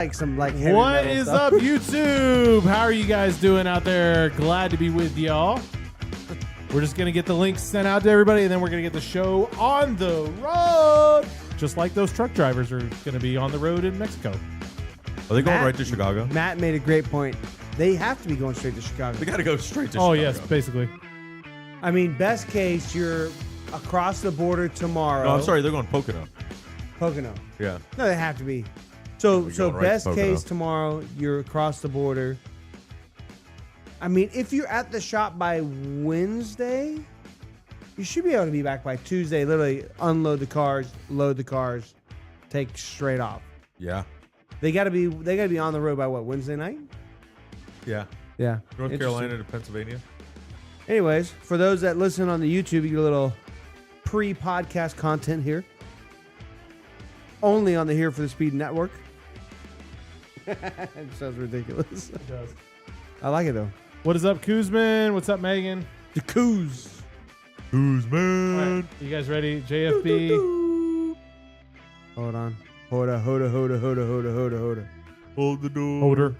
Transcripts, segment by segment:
Heavy What metal is stuff. up, YouTube? How are you guys doing out there? Glad to be with y'all. We're just going to get the links sent out to everybody, and then we're going to get the show on the road. Just like those truck drivers are going to be on the road in Mexico. Are they going right to Chicago? Matt made a great point. They have to be going straight to Chicago. They got to go straight to Chicago. Oh, yes, basically. I mean, best case, you're across the border tomorrow. No, I'm sorry. They're going Pocono. Pocono. Yeah. No, they have to be. So going right best to Pocono. case tomorrow, you're across the border. I mean, if you're at the shop by Wednesday, you should be able to be back by Tuesday. Literally unload the cars, load the cars, take straight off. Yeah. They gotta be on the road by what, Wednesday night? Yeah. Yeah. North Interesting. Carolina to Pennsylvania. Anyways, for those that listen on the YouTube, you get a little pre-podcast content here. Only on the Here for the Speed Network. It sounds ridiculous. It does. I like it though. What is up, Kuzman? What's up, Megan? The coos. Who's All man? right, you guys ready? JFB. Hold on. Hoda. Hold the door. Holder.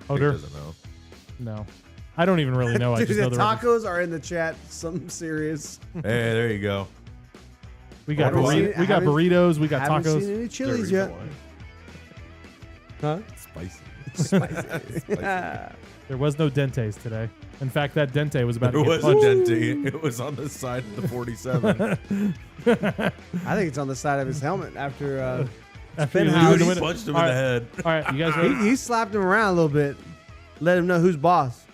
Jake doesn't know. No. I don't even really know. I Dude, just the know the reference. tacos are in the chat. Something serious. Hey, there you go. We got, Haven't seen it- we got haven't- burritos. We got Haven't tacos. seen any chilies yet. Huh? Spicy. There was no dentes today. In fact, that dente was about There to get was a punched. dente. It was on the side of the 47. I think it's on the side of his helmet after After been you how leave Dude, the he window. punched him All in right. the head. All right, you guys ready? he slapped him around a little bit. Let him know who's boss.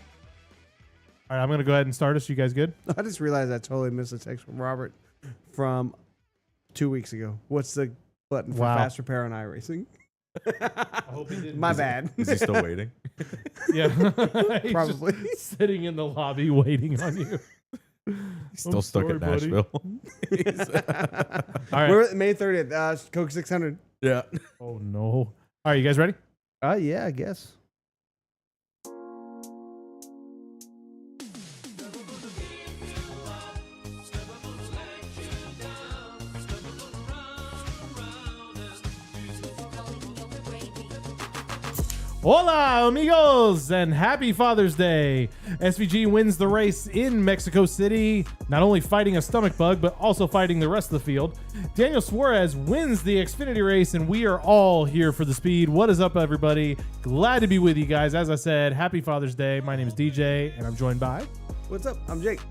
All right, I'm going to go ahead and start us. You guys good? I just realized I totally missed a text from Robert from 2 weeks ago. What's the button for Wow. fast repair on iRacing? I hope he didn't. My bad. Is he still waiting? Yeah. He's Probably. just sitting in the lobby waiting on you. He's still I'm stuck sorry, at buddy. Nashville. All right. We're at May 30th. Coke 600. Yeah. Oh, no. All right, you guys ready? Yeah, I guess. Hola, amigos, and happy Father's Day. SVG wins the race in Mexico City, not only fighting a stomach bug, but also fighting the rest of the field. Daniel Suarez wins the Xfinity race, and we are all here for the speed. What is up, everybody? Glad to be with you guys. As I said, happy Father's Day. My name is DJ, and I'm joined by... What's up? I'm Jake.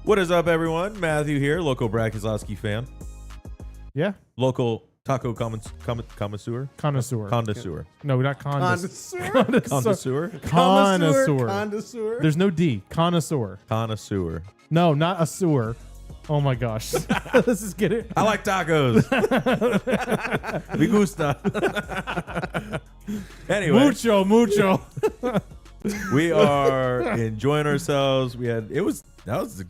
What is up, everyone? Matthew here, local Brad Keselowski fan. Yeah? Local taco connoisseur. Connoisseur. No, not Connoisseur. Connoisseur. Connoisseur. There's no D. Connoisseur. Connoisseur. No, not a sewer. Oh my gosh. This is getting... I like tacos. Me gusta. Anyway, Mucho. we are enjoying ourselves. That was a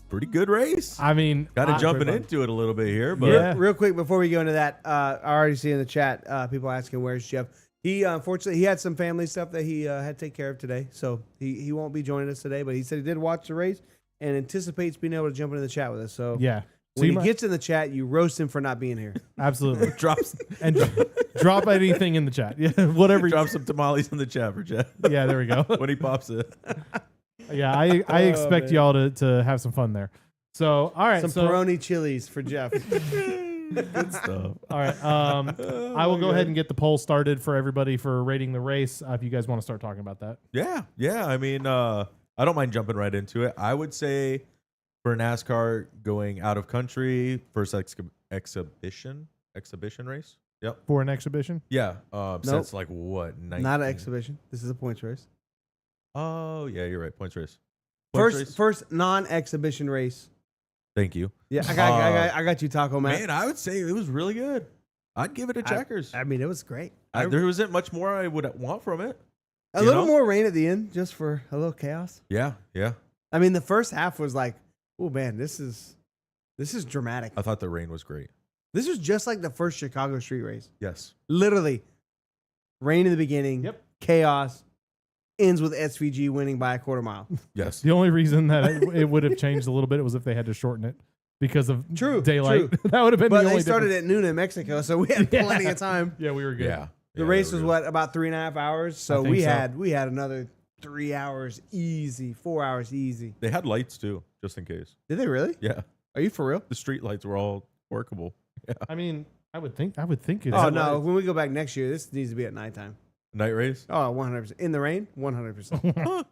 pretty good race. I mean... Kind of jumping pretty into it a little bit here, but Yeah. Real quick before we go into that, I already see in the chat people asking where's Jeff. He unfortunately he had some family stuff that he had to take care of today, so he won't be joining us today. But he said he did watch the race and anticipates being able to jump into the chat with us. So Yeah. So when you he might- gets in the chat, you roast him for not being here. Absolutely. drops And drop anything in the chat. Yeah, whatever. drop some tamales in the chat for Jeff Yeah, there we go. when he pops it. Yeah, I expect man. y'all to have some fun there. So, all right. Some so, pepperoni chilies for Jeff. Good stuff. all right. I will go ahead and get the poll started for everybody for rating the race. If you guys want to start talking about that. Yeah. I mean, I don't mind jumping right into it. I would say for NASCAR going out of country, first exhibition race. Yep. For an exhibition. Yeah. Since like what? 19? Not an exhibition. This is a points race. Oh yeah, you're right. Points race. Points race. First non-exhibition race. Thank you. Yeah, I got you, Taco Man. Man, I would say it was really good. I'd give it a checkers. I mean, it was great. There wasn't much more I would want from it. A little more rain at the end, just for a little chaos. Yeah. I mean, the first half was like, oh man, this is dramatic. I thought the rain was great. This was just like the first Chicago street race. Yes. Literally, rain in the beginning. Yep. Chaos. Ends with SVG winning by a quarter mile. Yes. The only reason that it would have changed a little bit was if they had to shorten it. because of True, daylight. true. That would have been But the only they started difference. at noon in Mexico, so we had plenty of time. Yeah, we were good. Yeah. The Yeah, race they was were what, about 3.5 hours? So think we so. had another 3 hours easy, 4 hours easy. good. They had lights too, just in case. Did they really? Yeah. Are you for real? The street lights were all workable. Yeah. I mean, I would think it's Oh no! When we go back next year, this needs to be at nighttime. Night race. Oh, 100%. In the rain, 100%.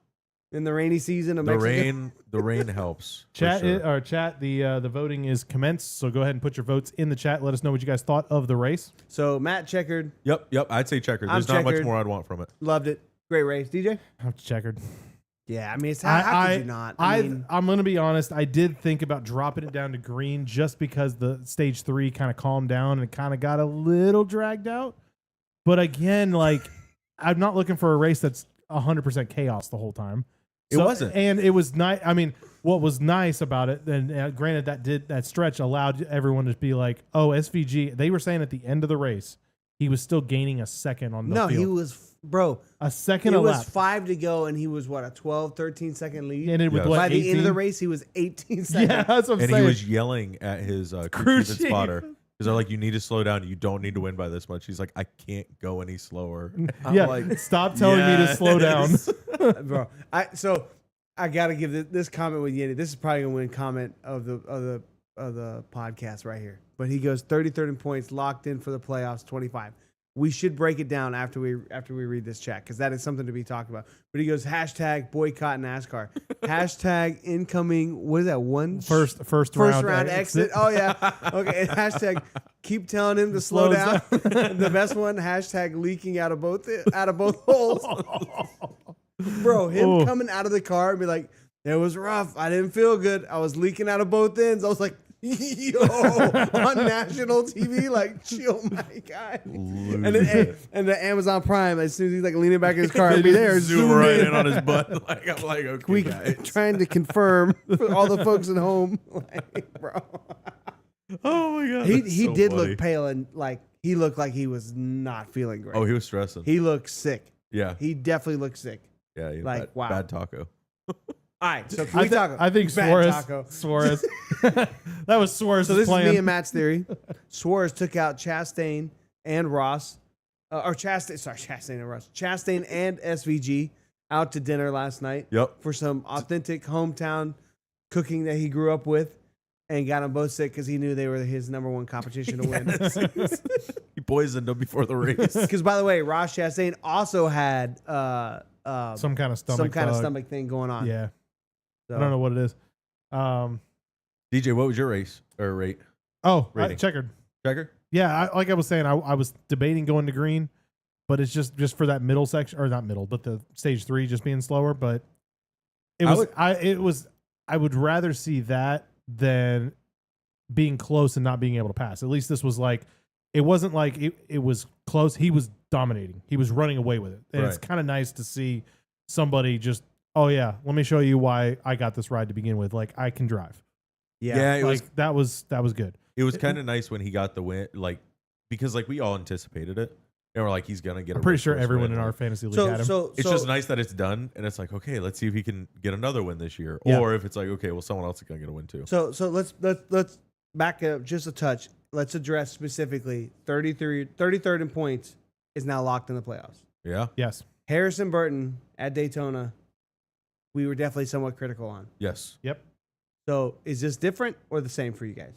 In the rainy season of The Mexico. the rain helps. for Chat sure. chat. The voting is commenced, so go ahead and put your votes in the chat. Let us know what you guys thought of the race. So Matt checkered, Yep. I'd say checkered. I'm There's not much checkered. more I'd want from it. loved it, great race. DJ? I'm checkered. Yeah, I mean, it's how could you not? I mean, I'm gonna be honest. I did think about dropping it down to green just because the stage 3 kind of calmed down and it kind of got a little dragged out. But again, like I'm not looking for a race that's 100% chaos the whole time. It wasn't. And it was nice. I mean, what was nice about it, and granted that stretch allowed everyone to be like, oh, SVG. They were saying at the end of the race, he was still gaining a second on the no, field. he was, bro. A second It a was lap. 5 to go, and he was what, a 12, 13 second lead. And it was Yes. what, By the end of the 18? race, he was 18 seconds. Yeah, that's what I'm And saying. he was yelling at his crew Crew chief and chief. spotter because they're like, "You need to slow down. You don't need to win by this much." He's like, "I can't go any slower." I'm yeah, like, stop telling me to slow down. "Yes." Bro. I gotta give this comment with Yeti. This is probably gonna win comment of the podcast right here. But he goes 33rd in points, locked in for the playoffs, 25. We should break it down after we read this chat because that is something to be talked about. But he goes hashtag boycott NASCAR, hashtag incoming. What is that one First round exit? Oh yeah, okay. And hashtag keep telling him to slow down. The best one hashtag leaking out of both holes. Bro, him Oh. coming out of the car and be like, it was rough. I didn't feel good. I was leaking out of both ends. I was like, yo, on national TV, like, chill, my guy. And then, and the Amazon Prime, as soon as he's like leaning back in his car, I'd be there, zoom zoom right in. in on his butt. Like I'm like, okay, We guys. trying to confirm for all the folks at home, like, bro. Oh my god, He that's so did funny. look pale and like he looked like he was not feeling great. Oh, he was stressing. He looked sick. Yeah, He definitely looked sick. yeah. like, bad, wow. bad taco. All right, so can we talk? I think Bad taco. Suarez. That was Suarez's So this plan. is me and Matt's theory. Suarez took out Chastain and Ross, Chastain and Ross, Chastain and SVG out to dinner last night Yep. for some authentic hometown cooking that he grew up with, and got them both sick because he knew they were his number one competition to win. He poisoned him before the race. Because by the way, Ross Chastain also had some kind of stomach. stomach thing going on. Yeah, So- I don't know what it is. DJ, what was your race or rate? Rating. Checkered. Checker? Yeah, like I was saying, I was debating going to green, but it's just for that middle section, or not middle, but the stage 3 just being slower. But I would rather see that than being close and not being able to pass. At least this was like, it wasn't like it was close. He was dominating. He was running away with it. And it's Right. kind of nice to see somebody just, oh yeah, let me show you why I got this ride to begin with. Like I can drive. Yeah. It was Like that was good. it was kind of nice when he got the win, like because like we all anticipated it, and we're like he's gonna get. I'm a pretty race sure course everyone win. in our fantasy league So had him. so It's so, just nice that it's done, and it's like okay, let's see if he can get another win this year, Yeah. or if it's like okay, well someone else is gonna get a win too. So let's back up just a touch. Let's address specifically 33rd in points is now locked in the playoffs. Yeah. Yes. Harrison Burton at Daytona, we were definitely somewhat critical on. Yes. Yep. So is this different or the same for you guys?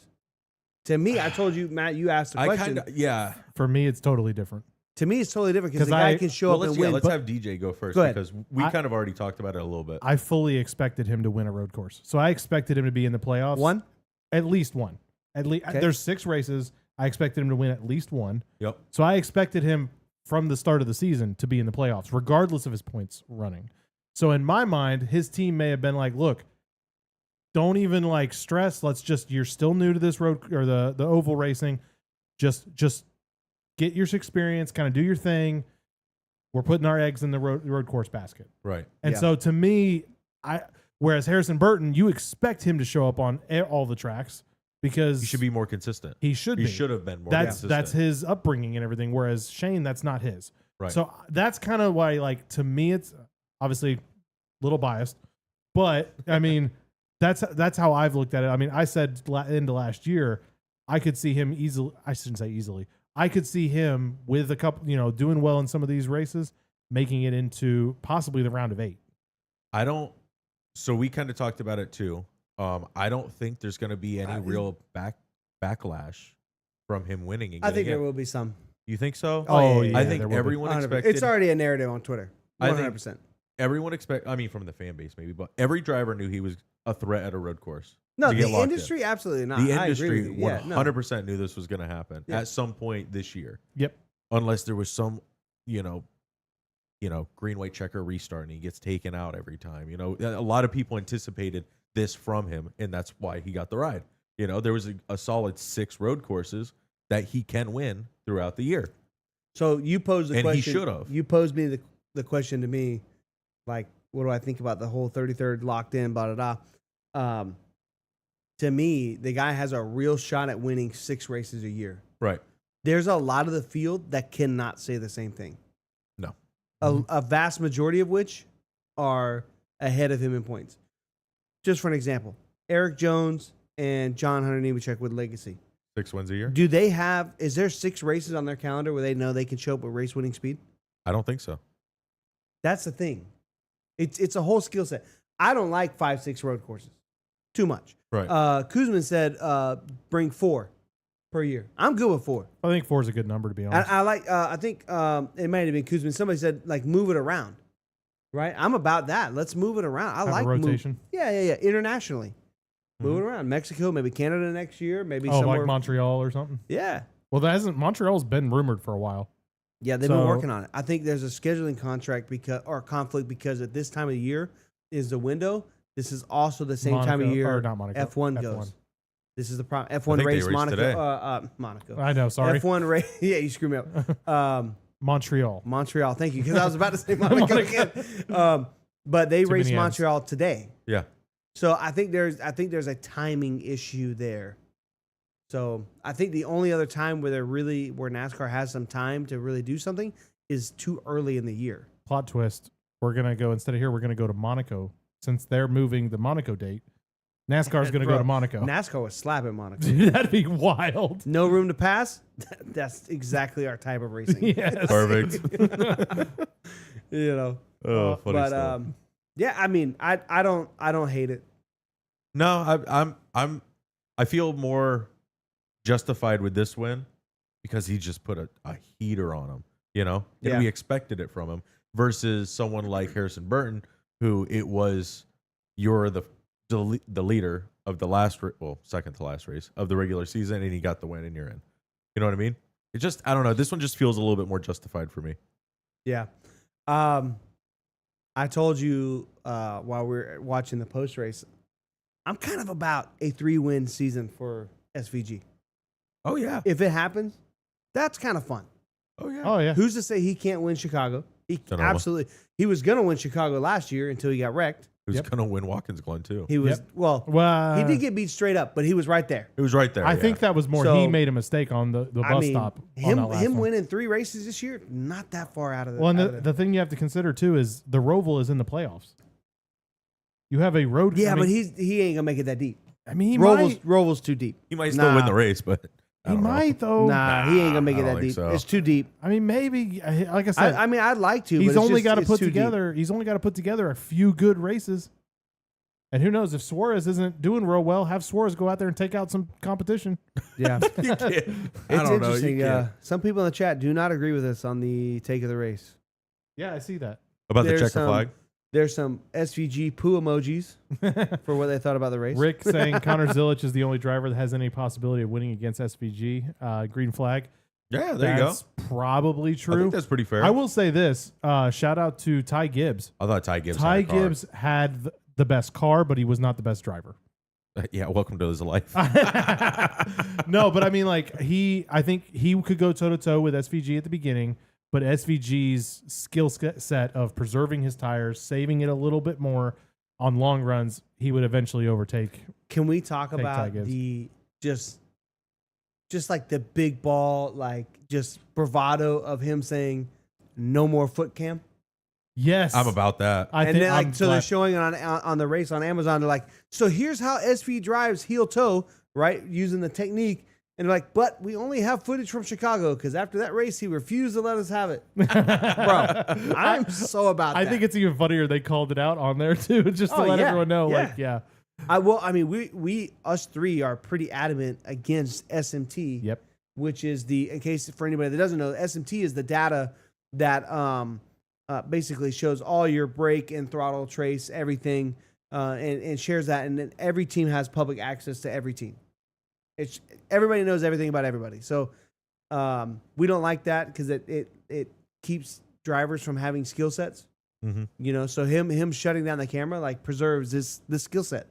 To me, I told you, Matt, you asked the I question. kind of yeah. For me, it's totally different. To me, it's totally different because 'Cause the guy I- can show Well, up let's and win. let's but have DJ go first Go ahead. because we I- kind of already talked about it a little bit. I fully expected him to win a road course. So I expected him to be in the playoffs. one? At least one. At least Okay. there's 6 races. I expected him to win at least one. Yep. So I expected him from the start of the season to be in the playoffs, regardless of his points running. So in my mind, his team may have been like, look, don't even like stress. You're still new to this road or the oval racing. Just get your experience, kind of do your thing. We're putting our eggs in the road course basket. Right. And Yeah. so to me, whereas Harrison Burton, you expect him to show up on all the tracks because He should be more consistent. He should He be. should have been more That's consistent. his upbringing and everything. Whereas Shane, that's not his. Right. So that's kind of why, like, to me, it's obviously a little biased, but I mean, That's how I've looked at it. I mean, I said into last year, I could see him easily. I shouldn't say easily. I could see him with a couple, doing well in some of these races, making it into possibly the round of 8. I don't. So we kind of talked about it too. I don't think there's going to be any real backlash from him winning again. I think there will be some. You think so? Oh, yeah. I think everyone expected. It's already a narrative on Twitter. 100%. Everyone from the fan base maybe, but every driver knew he was a threat at a road course. No, the industry absolutely not. The industry 100% knew this was going to happen at some point this year. Yep. Unless there was some, green white checker restart and he gets taken out every time. A lot of people anticipated this from him, and that's why he got the ride. There was a solid 6 road courses that he can win throughout the year. So you posed the question. And he should have. You posed me the question to me, like, what do I think about the whole 33rd locked in, blah, blah, blah. To me, the guy has a real shot at winning 6 races a year. Right. There's a lot of the field that cannot say the same thing. No. A vast majority of which are ahead of him in points. Just for an example, Eric Jones and John Hunter Nemechek with Legacy. 6 wins a year? Do they have, is there 6 races on their calendar where they know they can show up with race winning speed? I don't think so. That's the thing. It's a whole skill set. I don't like 5-6 road courses. Too much. Right. Kuzman said bring 4 per year. I'm good with 4. I think 4 is a good number, to be honest. I think it might have been Kuzman. Somebody said, like, move it around. Right? I'm about that. Let's move it around. I like rotation. Yeah. Internationally. Move it around. Mexico, maybe Canada next year, maybe somewhere. Like Montreal or something? Yeah. Well, Montreal's been rumored for a while. Yeah, they've been working on it. I think there's a scheduling conflict because at this time of the year is the window. This is also the same time of year F1 goes. This is the problem. F1 race Monaco. Monaco. I know, sorry. F1 race. Yeah, you screwed me up. Montreal. Thank you, because I was about to say Monaco again. But they race Montreal today. Yeah. So I think there's a timing issue there. So I think the only other time where NASCAR has some time to really do something is too early in the year. Plot twist. We're going to go, instead of here, we're going to go to Monaco. Since they're moving the Monaco date, NASCAR's going to go to Monaco. NASCAR was slapping Monaco. Dude, that'd be wild. No room to pass? That's exactly our type of racing. Yes. Perfect. Oh, funny stuff. Yeah, I mean, I don't hate it. No, I feel more justified with this win because he just put a heater on him, and we expected it from him versus someone like Harrison Burton, who it was you're the leader of the second to last race of the regular season, and he got the win, and you're in. You know what I mean? It just, I don't know. This one just feels a little bit more justified for me. Yeah. I told you while we were watching the post race, I'm kind of about a 3-win season for SVG. Oh yeah. If it happens, that's kind of fun. Oh yeah. Oh yeah. Who's to say he can't win Chicago? Absolutely. He was going to win Chicago last year until he got wrecked. He was going to win Watkins Glen too. He was he did get beat straight up, but he was right there. It was right there. I think that was more he made a mistake on the bus stop. Him winning 3 races this year, not that far out of the. Well, and the thing you have to consider too is the Roval is in the playoffs. You have a road. Yeah, but he ain't gonna make it that deep. I mean, Roval's too deep. He might still win the race, but he might though. Nah, he ain't gonna make it that deep. So. It's too deep. I mean, maybe. Like I said, I mean, I'd like to. He's only got to put together. He's only got to put together a few good races. And who knows, if Suarez isn't doing real well, have Suarez go out there and take out some competition. Yeah. You can't. It's interesting. Some people in the chat do not agree with us on the take of the race. Yeah, I see that. About the checker flag? There's some SVG poo emojis for what they thought about the race. Rick saying Connor Zilich is the only driver that has any possibility of winning against SVG. Green flag. Yeah, there you go. That's probably true. I think that's pretty fair. I will say this. Shout out to Ty Gibbs. I thought Ty Gibbs had the best car, but he was not the best driver. Yeah, welcome to his life. No, but I mean, like, I think he could go toe-to-toe with SVG at the beginning, but SVG's skill set of preserving his tires, saving it a little bit more on long runs, he would eventually overtake. Can we talk about the just like the big ball, like just bravado of him saying no more foot cam? Yes. I'm about that. And then like so they're showing on the race on Amazon. They're like, so here's how SV drives heel toe, right, using the technique. And they're like, but we only have footage from Chicago because after that race, he refused to let us have it. Bro, I'm so about that. I think it's even funnier they called it out on there too, just to let everyone know. Yeah. We us three are pretty adamant against SMT. Yep. Which is in case for anybody that doesn't know, SMT is the data that basically shows all your brake and throttle trace, everything, and shares that. And then every team has public access to every team. Everybody knows everything about everybody. So we don't like that because it keeps drivers from having skill sets. Mm-hmm. So him shutting down the camera like preserves this skill set.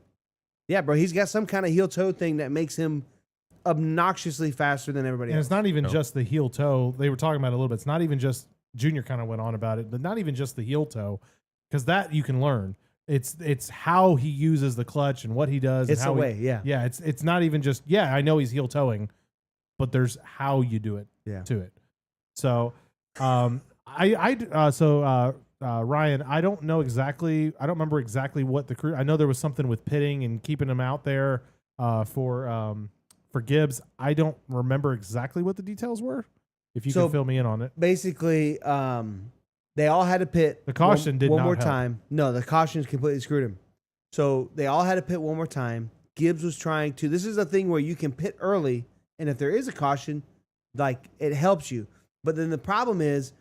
Yeah, bro, he's got some kind of heel toe thing that makes him obnoxiously faster than everybody else. And it's not even just the heel toe. They were talking about it a little bit. It's not even just Junior kind of went on about it, but not even just the heel toe, because that you can learn. It's how he uses the clutch and what he does. It's and how a way, yeah. Yeah, it's not even just, I know he's heel toeing, but there's how you do it to it. So, Ryan, I don't remember exactly what the crew, I know there was something with pitting and keeping him out there for Gibbs. I don't remember exactly what the details were. If you can fill me in on it. Basically, they all had to pit. The caution did one not more help. time. No, the caution completely screwed him. So they all had to pit one more time. Gibbs was trying to. This is a thing where you can pit early, and if there is a caution, like it helps you. But then the problem is,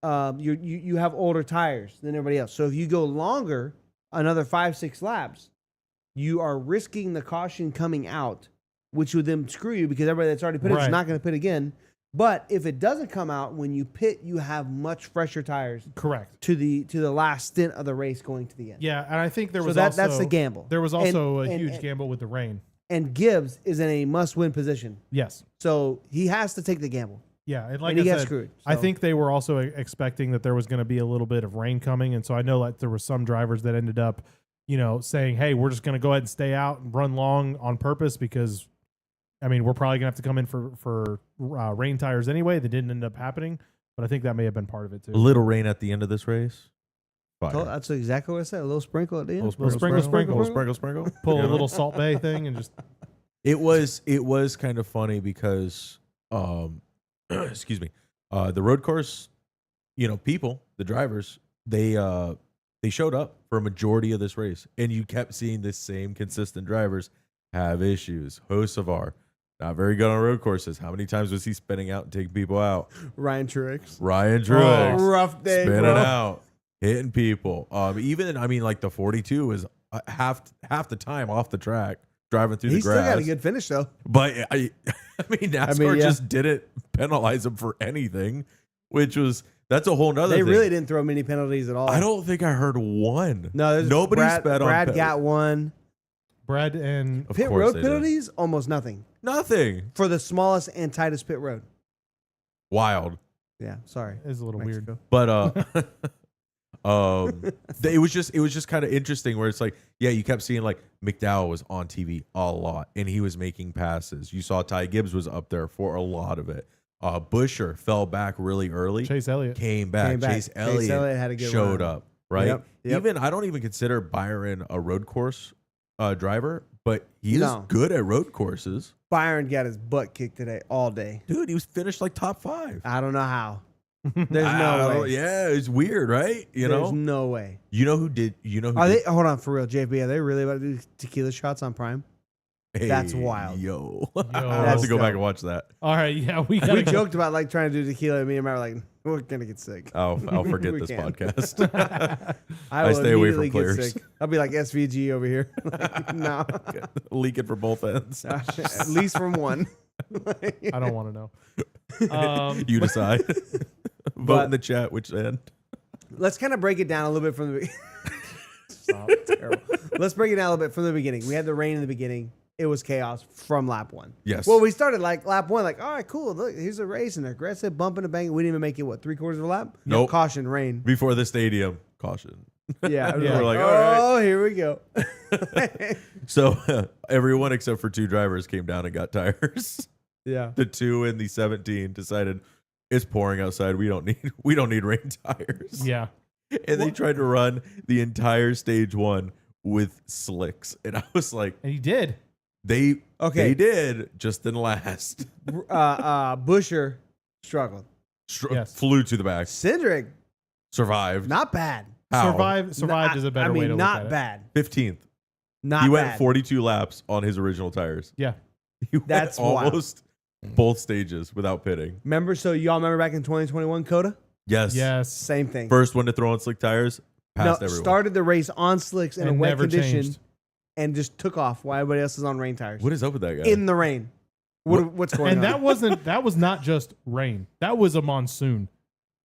you have older tires than everybody else. So if you go longer, another 5-6 laps, you are risking the caution coming out, which would then screw you because everybody that's already pitted is not going to pit again. But if it doesn't come out when you pit, you have much fresher tires. Correct. To the last stint of the race going to the end. Yeah, and I think there was that's the gamble. There was also a huge gamble with the rain. And Gibbs is in a must-win position. Yes. So he has to take the gamble. Yeah, and like and he I got said, screwed. So. I think they were also expecting that there was going to be a little bit of rain coming, and so I know like there were some drivers that ended up, saying, "Hey, we're just going to go ahead and stay out and run long on purpose because." I mean, we're probably going to have to come in for rain tires anyway. That didn't end up happening, but I think that may have been part of it too. A little rain at the end of this race. Fire. That's exactly what I said. A little sprinkle at the end. Little sprinkle. Pull a little Salt Bay thing and just. It was kind of funny because, excuse me, the road course, people, the drivers, they showed up for a majority of this race, and you kept seeing the same consistent drivers have issues. Hocevar. Not very good on road courses. How many times was he spinning out and taking people out? Ryan Truex. Rough day, spinning bro. out, hitting people. Like the 42 was half the time off the track, driving through the grass. He still got a good finish though. But NASCAR just didn't penalize him for anything, that's a whole nother thing. They really didn't throw many penalties at all. I don't think I heard one. No, nobody sped on. Brad got one. Brad and of pit course road they penalties, almost nothing. Nothing. For the smallest and tightest pit road. Wild. Yeah, sorry. It's a little weird. But it was just kind of interesting where it's like, yeah, you kept seeing like McDowell was on TV a lot and he was making passes. You saw Ty Gibbs was up there for a lot of it. Busher fell back really early. Chase Elliott came back. Chase Elliott had a good showed up, right? Yep. I don't even consider Byron a road course driver, but he is good at road courses. Byron got his butt kicked today all day. Dude, he was finished like top 5. I don't know how. There's no way. Yeah, it's weird, right? There's no way. You know who did? Hold on, for real, JB. Are they really about to do tequila shots on Prime? Hey, that's wild. Yo. I have to go back and watch that. All right, yeah, we joked about like trying to do tequila. Me and Matt were like, we're gonna get sick. I'll forget this podcast. I stay away from players. I'll be like SVG over here. No, leaking from both ends. At least from one. I don't want to know. You decide. Vote in the chat which end. Let's kind of break it down a little bit from the beginning. Terrible. Let's break it down a little bit from the beginning. We had the rain in the beginning. It was chaos from lap 1. Yes. Well, we started like lap 1, like, all right, cool. Look, here's a race and aggressive bumping and banging. We didn't even make it, 3/4 of a lap? Nope. Caution, rain. Before the stadium, caution. Yeah. We're like, all right. Oh, here we go. So everyone except for 2 drivers came down and got tires. Yeah. The 2 and the 17 decided it's pouring outside. We don't need rain tires. Yeah. And they tried to run the entire stage 1 with slicks. And I was like, And he did. they did, just didn't last. Busher struggled. Yes. Flew to the back. Cindric, Survived. not bad. How? Survived is a better way to look at not it. bad. 15th. Not He bad. went 42 laps on his original tires. Yeah. He went That's wild. almost both stages without pitting. Remember? So y'all remember back in 2021, Coda? Yes. Yes. Same thing. First one to throw on slick tires. Passed everyone. Started the race on slicks in a And wet never condition changed. and just took off while everybody else is on rain tires. What is up with that guy? In the rain. What's going And on? that was not just rain. That was a monsoon.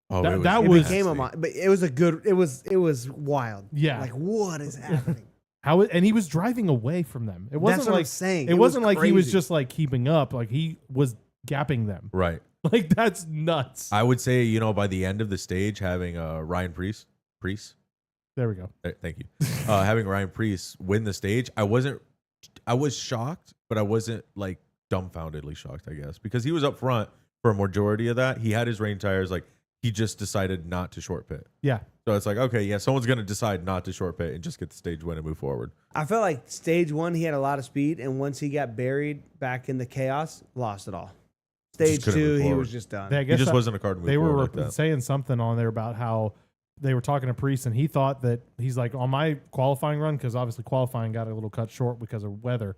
Oh, that It was- became a but it was a good. It was wild. Yeah. Like what is happening? And he was driving away from them. It wasn't That's what like I'm saying. It wasn't like he was crazy. just like keeping up. Like he was gapping them. Right. Like that's nuts. I would say, by the end of the stage, having Ryan Preece, There we go. thank you, having Ryan Preece win the stage, I was shocked, but I wasn't like dumbfoundedly shocked, I guess, because he was up front for a majority of that. He had his rain tires. Like he just decided not to short pit. Yeah. So it's like, okay, yeah, someone's going to decide not to short pit and just get the stage win and move forward. I felt like stage 1 he had a lot of speed, and once he got buried back in the chaos, lost it all. Stage couldn't 2 move he forward. was just done. I He guess just that- wasn't a card to move they forward were like that. saying something on there about how they were talking to Priest, and he thought that he's like, on my qualifying run, because obviously qualifying got a little cut short because of weather.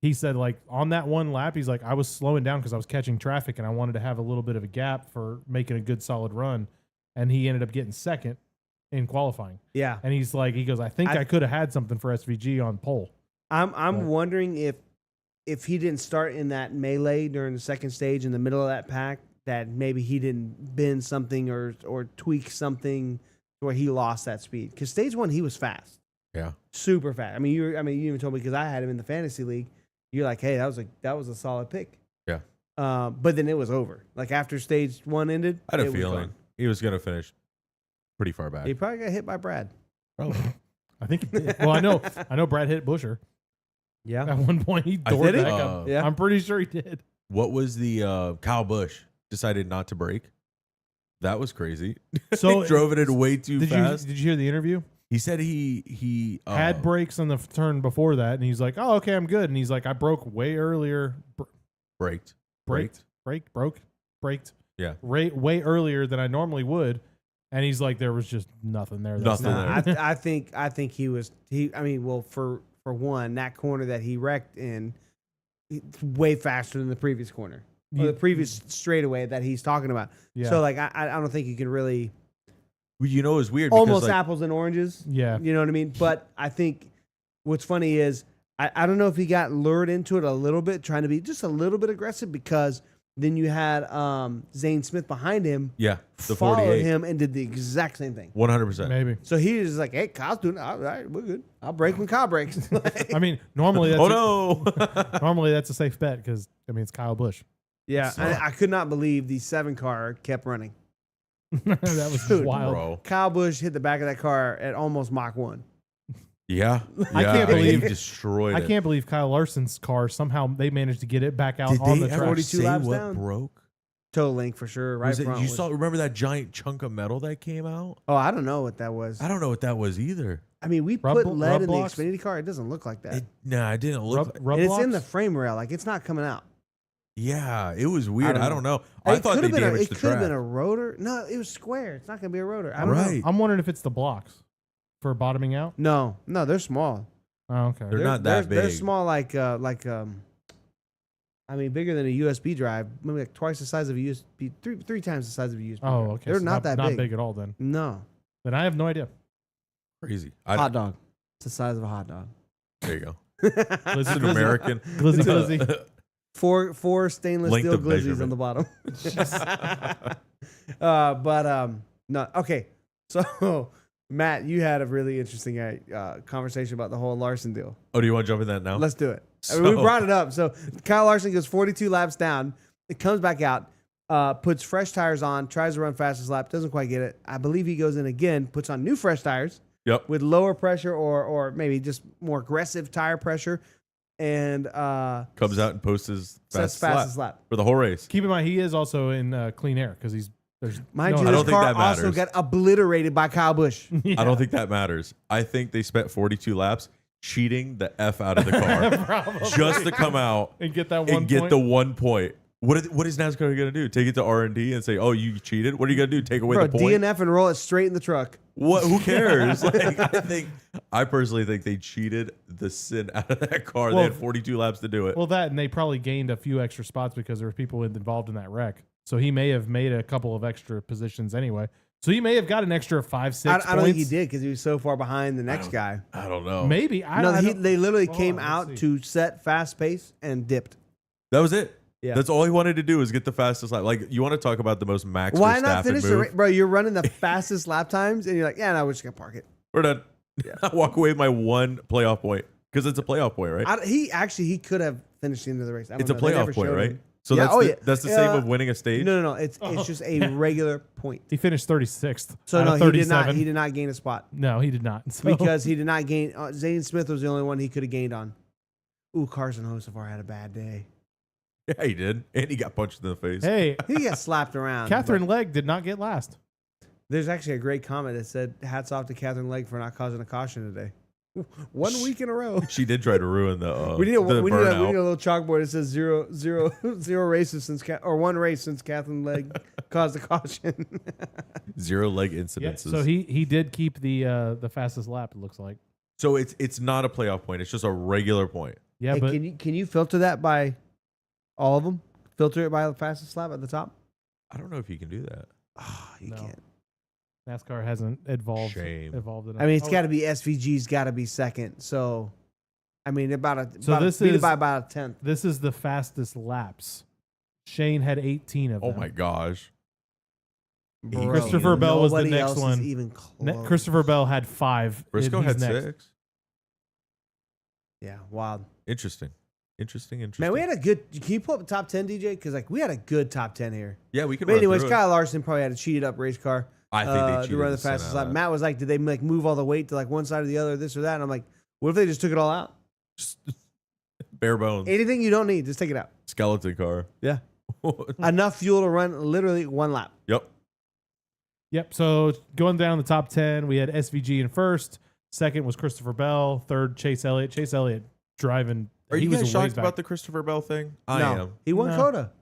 He said, like, on that one lap, he's like, I was slowing down because I was catching traffic and I wanted to have a little bit of a gap for making a good solid run. And he ended up getting second in qualifying. Yeah. And he goes, I think I could have had something for SVG on pole. I'm wondering if he didn't start in that melee during the second stage in the middle of that pack, that maybe he didn't bend something or tweak something where he lost that speed. Because stage 1 he was fast, Yeah. super fast. I mean, you even told me, because I had him in the fantasy league. You're like, hey, that was a solid pick. Yeah. But then it was over. Like after stage 1 ended, I had a it was feeling gone. he was going to finish pretty far back. He probably got hit by Brad. Probably. I think he did. Well, I know Brad hit Busher. Yeah. At one point, he I doored think- back up. Yeah. I'm pretty sure he did. What was the Kyle Busch decided not to brake? That was crazy. So he drove it in way too fast. Did you hear the interview? He said he Had brakes on the turn before that, and he's like, "Oh, okay, I'm good." And he's like, "I broke way earlier, braked. braked, Yeah. way earlier than I normally would." And he's like, "There was just nothing there." Nothing Nah, there. I think he was I mean, well, for one, that corner that he wrecked in, it's way faster than the previous corner or the previous straightaway that he's talking about. Yeah. So like, I don't think you can really It was weird. almost because, like, apples and oranges. Yeah. You know what I mean? But I think what's funny is I don't know if he got lured into it a little bit, trying to be just a little bit aggressive, because then you had Zane Smith behind him, yeah, the followed 48, him and did the exact same thing. 100%. Maybe. So he was like, "Hey, Kyle's doing it. All right, we're good. I'll break when Kyle breaks." Like, I mean, normally that's Oh no! normally that's a safe bet because I mean it's Kyle Busch. yeah, I could not believe the 7 car kept running. That was Dude, wild. Bro. Kyle Busch hit the back of that car at almost Mach 1. Yeah, I yeah, can't mean, believe- he destroyed. I it. can't believe Kyle Larson's car somehow they managed to get it back out Did on they the ever track. 42 say laps what down? broke? Toe link for sure. Right Was it, front. you was- saw? Remember that giant chunk of metal that came out? Oh, I don't know what that was. I don't know what that was either. I mean, we Rub- put lead rub in blocks? the Xfinity car. It doesn't look like that. Nah, it didn't look. Rub, like, rub it's blocks? in the frame rail. Like, it's not coming out. yeah, it was weird. I don't know. It I thought could they have been damaged it the could have track. been a rotor. No, it was square. It's not going to be a rotor. I don't know. Right. I'm wondering if it's the blocks for bottoming out. No, they're small. Oh, okay. They're not that They're big. small, I mean, bigger than a USB drive. Maybe like twice the size of a USB. Three times the size of a USB. Oh, drive. okay. They're so not that not big. big at all. Then No, I have no idea. Crazy. hot dog. It's the size of a hot dog. There you go. Glizzy, It's an glizzy. American. Glizzy, glizzy. Four stainless Length steel of glizzies on the bottom. No. Okay. So, Matt, you had a really interesting conversation about the whole Larson deal. Oh, do you want to jump in that now? Let's do it. I mean, we So- brought it up. So Kyle Larson goes 42 laps down. It comes back out, puts fresh tires on, tries to run fastest lap, doesn't quite get it. I believe he goes in again, puts on new fresh tires Yep. with lower pressure or maybe just more aggressive tire pressure, and Comes out and posts his says fastest fastest lap lap. for the whole race. Keep in mind he is also in clean air because he's Mind no, you, I this don't think car that also matters. got obliterated by Kyle Busch. Yeah. I don't think that matters. I think they spent 42 laps cheating the F out of the car Probably. just to come out and get that one and get point. the 1 point. What is NASCAR going to do? Take it to R&D and say, "Oh, you cheated"? What are you going to do? Take away Bro, the point? DNF and roll it straight in the truck. What? Who cares? I personally think they cheated the sin out of that car. Well, they had 42 laps to do it. Well, that and they probably gained a few extra spots because there were people involved in that wreck. So he may have made a couple of extra positions anyway. So he may have got an extra 5, 6 points. I don't think he did because he was so far behind the next guy. I don't know. Maybe. They literally Hold came on, out let's see. to set fast pace and dipped. That was it. Yeah. That's all he wanted to do was get the fastest lap. Like, you want to talk about the most Max Why not Verstappen finish the move? race? Bro, you're running the fastest lap times and you're like, yeah, no, we're just going to park it. We're done. Yeah. I walk away with my 1 playoff point because it's a playoff point, right? He could have finished the end of the race. I don't It's a know. They never playoff point, showed right? him. So Yeah, that's the same of winning a stage. No. It's just a regular point. He finished 36th. So out no, of he did 37. not gain a spot No, he did not. So- because he did not gain. Zane Smith was the only one he could have gained on. Ooh, Carson Hocevar had a bad day. Yeah, he did. And he got punched in the face. hey, He got slapped around. Catherine but Legg did not get last. there's actually a great comment that said, "Hats off to Catherine Legg for not causing a caution today." 1 week in a row. She did try to ruin the We need a burnout. little chalkboard that says zero races since or 1 race since Catherine Legg caused a caution. 0 leg Yeah, incidences. so he did keep the fastest lap. It looks like. So it's not a playoff point. It's just a regular point. Yeah, Hey, but can you filter that by all of them? Filter it by the fastest lap at the top. I don't know if you can do that. Oh, you No. can't. NASCAR hasn't evolved. Shame. Evolved enough. I mean, it's Oh, got to be SVG's got to be second. So, I mean, this beat it is- by about a tenth. This is the fastest laps. Shane had 18 of them. Oh my gosh. Bro, Christopher Bell was the nobody next else is one. even close. Christopher Bell had 5. Briscoe He's had next. 6. Yeah, wild. Interesting. Man, we had a good. Can you pull up the top 10, DJ? Because we had a good top 10 here. Yeah, we can. But run anyways, through it. Kyle Larson probably had a cheated up race car. I think they cheated to run the the sin fastest out lap. of that. Matt was like, did they move all the weight to one side or the other, this or that? And I'm like, what if they just took it all out? Just bare bones. Anything you don't need, just take it out. Skeleton car. Yeah. Enough fuel to run literally 1 lap. Yep. Yep. So going down the top 10, we had SVG in first. Second was Christopher Bell. Third, Chase Elliott. Chase Elliott driving. Are he you was guys a shocked ways back. about the Christopher Bell thing? I No, am. he won No. Coda.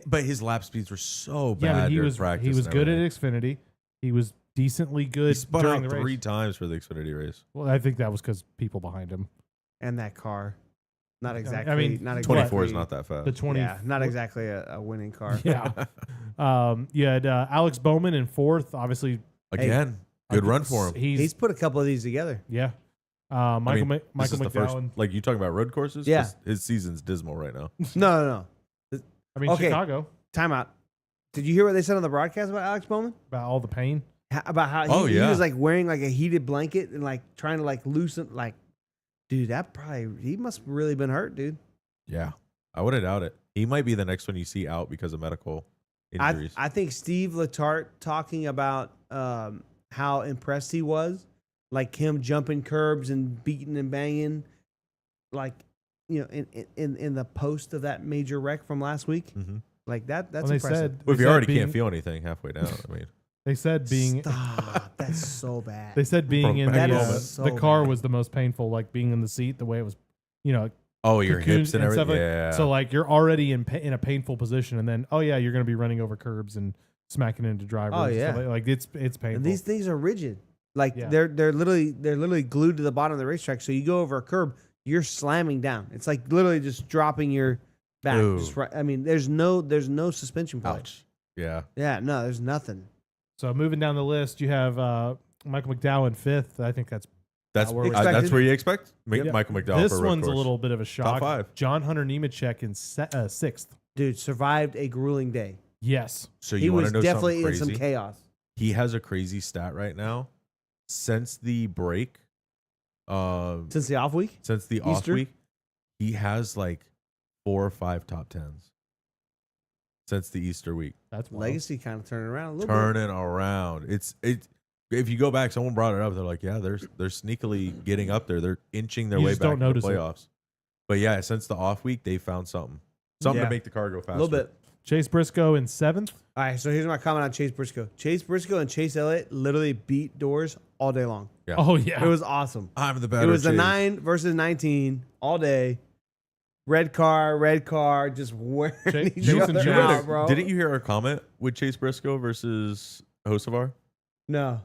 But his lap speeds were so Yeah, bad. but he during was practice and good at everything. Xfinity. He was decently good He spun during out the race. 3 times for the Xfinity race. Well, I think that was because people behind him. And that car. Not exactly. I mean, not 24 exactly, is not that fast. The 20. Yeah, not exactly a winning car. Yeah. You had Alex Bowman in fourth. Obviously, Again, good run for him. He's put a couple of these together. Yeah. I Michael mean, this Michael is the first, McDowell. like you talking about road courses? Yeah. 'Cause his season's dismal right now. No. I mean, Okay. Chicago. Timeout. Did you hear what they said on the broadcast about Alex Bowman? About all the pain. About how Oh, he yeah. was wearing a heated blanket and trying to loosen dude, he must have really been hurt, dude. Yeah. I wouldn't doubt it. He might be the next one you see out because of medical injuries. I think Steve Letarte talking about how impressed he was, him jumping curbs and beating and banging, in the post of that major wreck from last week. Mhm. That's Well, they impressive. said, Well, if they you said already being, can't feel anything halfway down, I mean, They said being Stop. That's so bad. they said being in That the, is so the car bad. was the most painful. Being in the seat, the way it was, oh, your cocooned hips and everything. stuff Yeah. So you're already in a painful position, and then you're going to be running over curbs and smacking into drivers. Oh, and yeah. stuff it's painful. And these things are rigid. Yeah. They're literally glued to the bottom of the racetrack. So you go over a curb, you're slamming down. It's literally just dropping your back. Ooh. Just right. I mean, there's no suspension plate. Ouch. Yeah. Yeah, no, there's nothing. So moving down the list, you have Michael McDowell in fifth. I think that's That's where we're expected. that's where you expect Yep. Michael McDowell. this for a road one's course. a little bit of a shock. Top 5. John Hunter Nemechek in sixth. Dude, survived a grueling day. Yes. So He you want was to know definitely something in some crazy? chaos. He has a crazy stat right now. Since the break, Since the off week? since the off Easter? week, he has 4 or 5 top 10s. Since the Easter week, That's wild. Legacy kind of turning around a little bit. turning around. It. If you go back, someone brought it up. They're like, yeah, they're sneakily getting up there. They're inching their You way just back don't into the notice it. playoffs. But yeah, since the off week, they found something Yeah. to make the car go faster. A little bit. Chase Briscoe in 7th. All right, so here's my comment on Chase Briscoe. Chase Briscoe and Chase Elliott literally beat doors all day long. Yeah. Oh, yeah. It was awesome. I'm the better. It was the Chase. 9 versus 19 all day. Red car, just wearing each Chase other and Chase. out, bro. Didn't you hear our comment with Chase Briscoe versus Hocevar? No.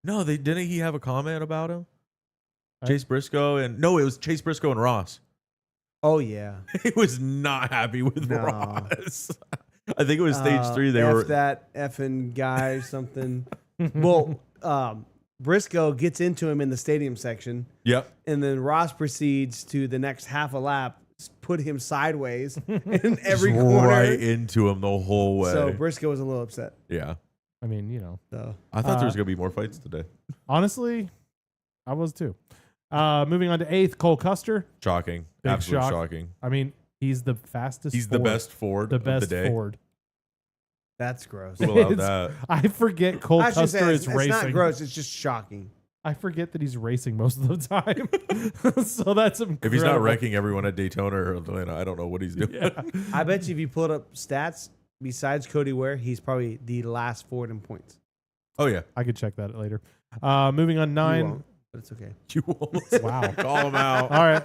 No, didn't he have a comment about him? I- Chase Briscoe it was Chase Briscoe and Ross. Oh, yeah. He was not happy with No. Ross. I think it was stage 3. They were that effing guy or something. Well, Briscoe gets into him in the stadium section. Yep. And then Ross proceeds to the next half a lap, put him sideways in every Just corner. right into him the whole way. So Briscoe was a little upset. Yeah. I mean, you know. So I thought there was going to be more fights today. Honestly, I was too. Moving on to 8th, Cole Custer. Shocking. Big Absolutely shock. shocking. I mean, he's the fastest He's the Ford. best Ford The of best the day. Ford. that's gross. Who allowed It's- that? I forget Cole I should Custer say is it's racing. not gross. It's just shocking. I forget that he's racing most of the time. So that's incredible. If he's not wrecking everyone at Daytona or Atlanta, I don't know what he's doing. Yeah. I bet you if you pulled up stats, besides Cody Ware, he's probably the last Ford in points. Oh, yeah. I could check that later. Moving on, You 9. won't, but it's okay. You almost Wow. call him out. All right.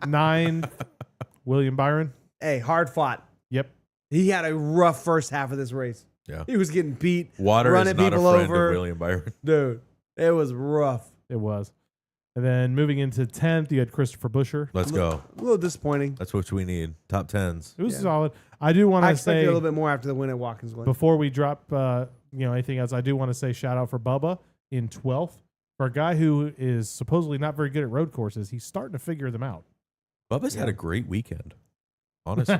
9, William Byron. Hey, hard fought. Yep. He had a rough first half of this race. Yeah. He was getting beat. Water running is not a people friend over. of William Byron. Dude, it was rough. It was. And then moving into 10th, you had Christopher Busher. Let's go. A little disappointing. That's what we need. Top 10s. It was Yeah. solid. I do want I to expected say, a little bit more after the win at Watkins Glen. before we drop anything else, I do want to say shout out for Bubba in 12th. For a guy who is supposedly not very good at road courses, he's starting to figure them out. Bubba's had a great weekend. Honestly.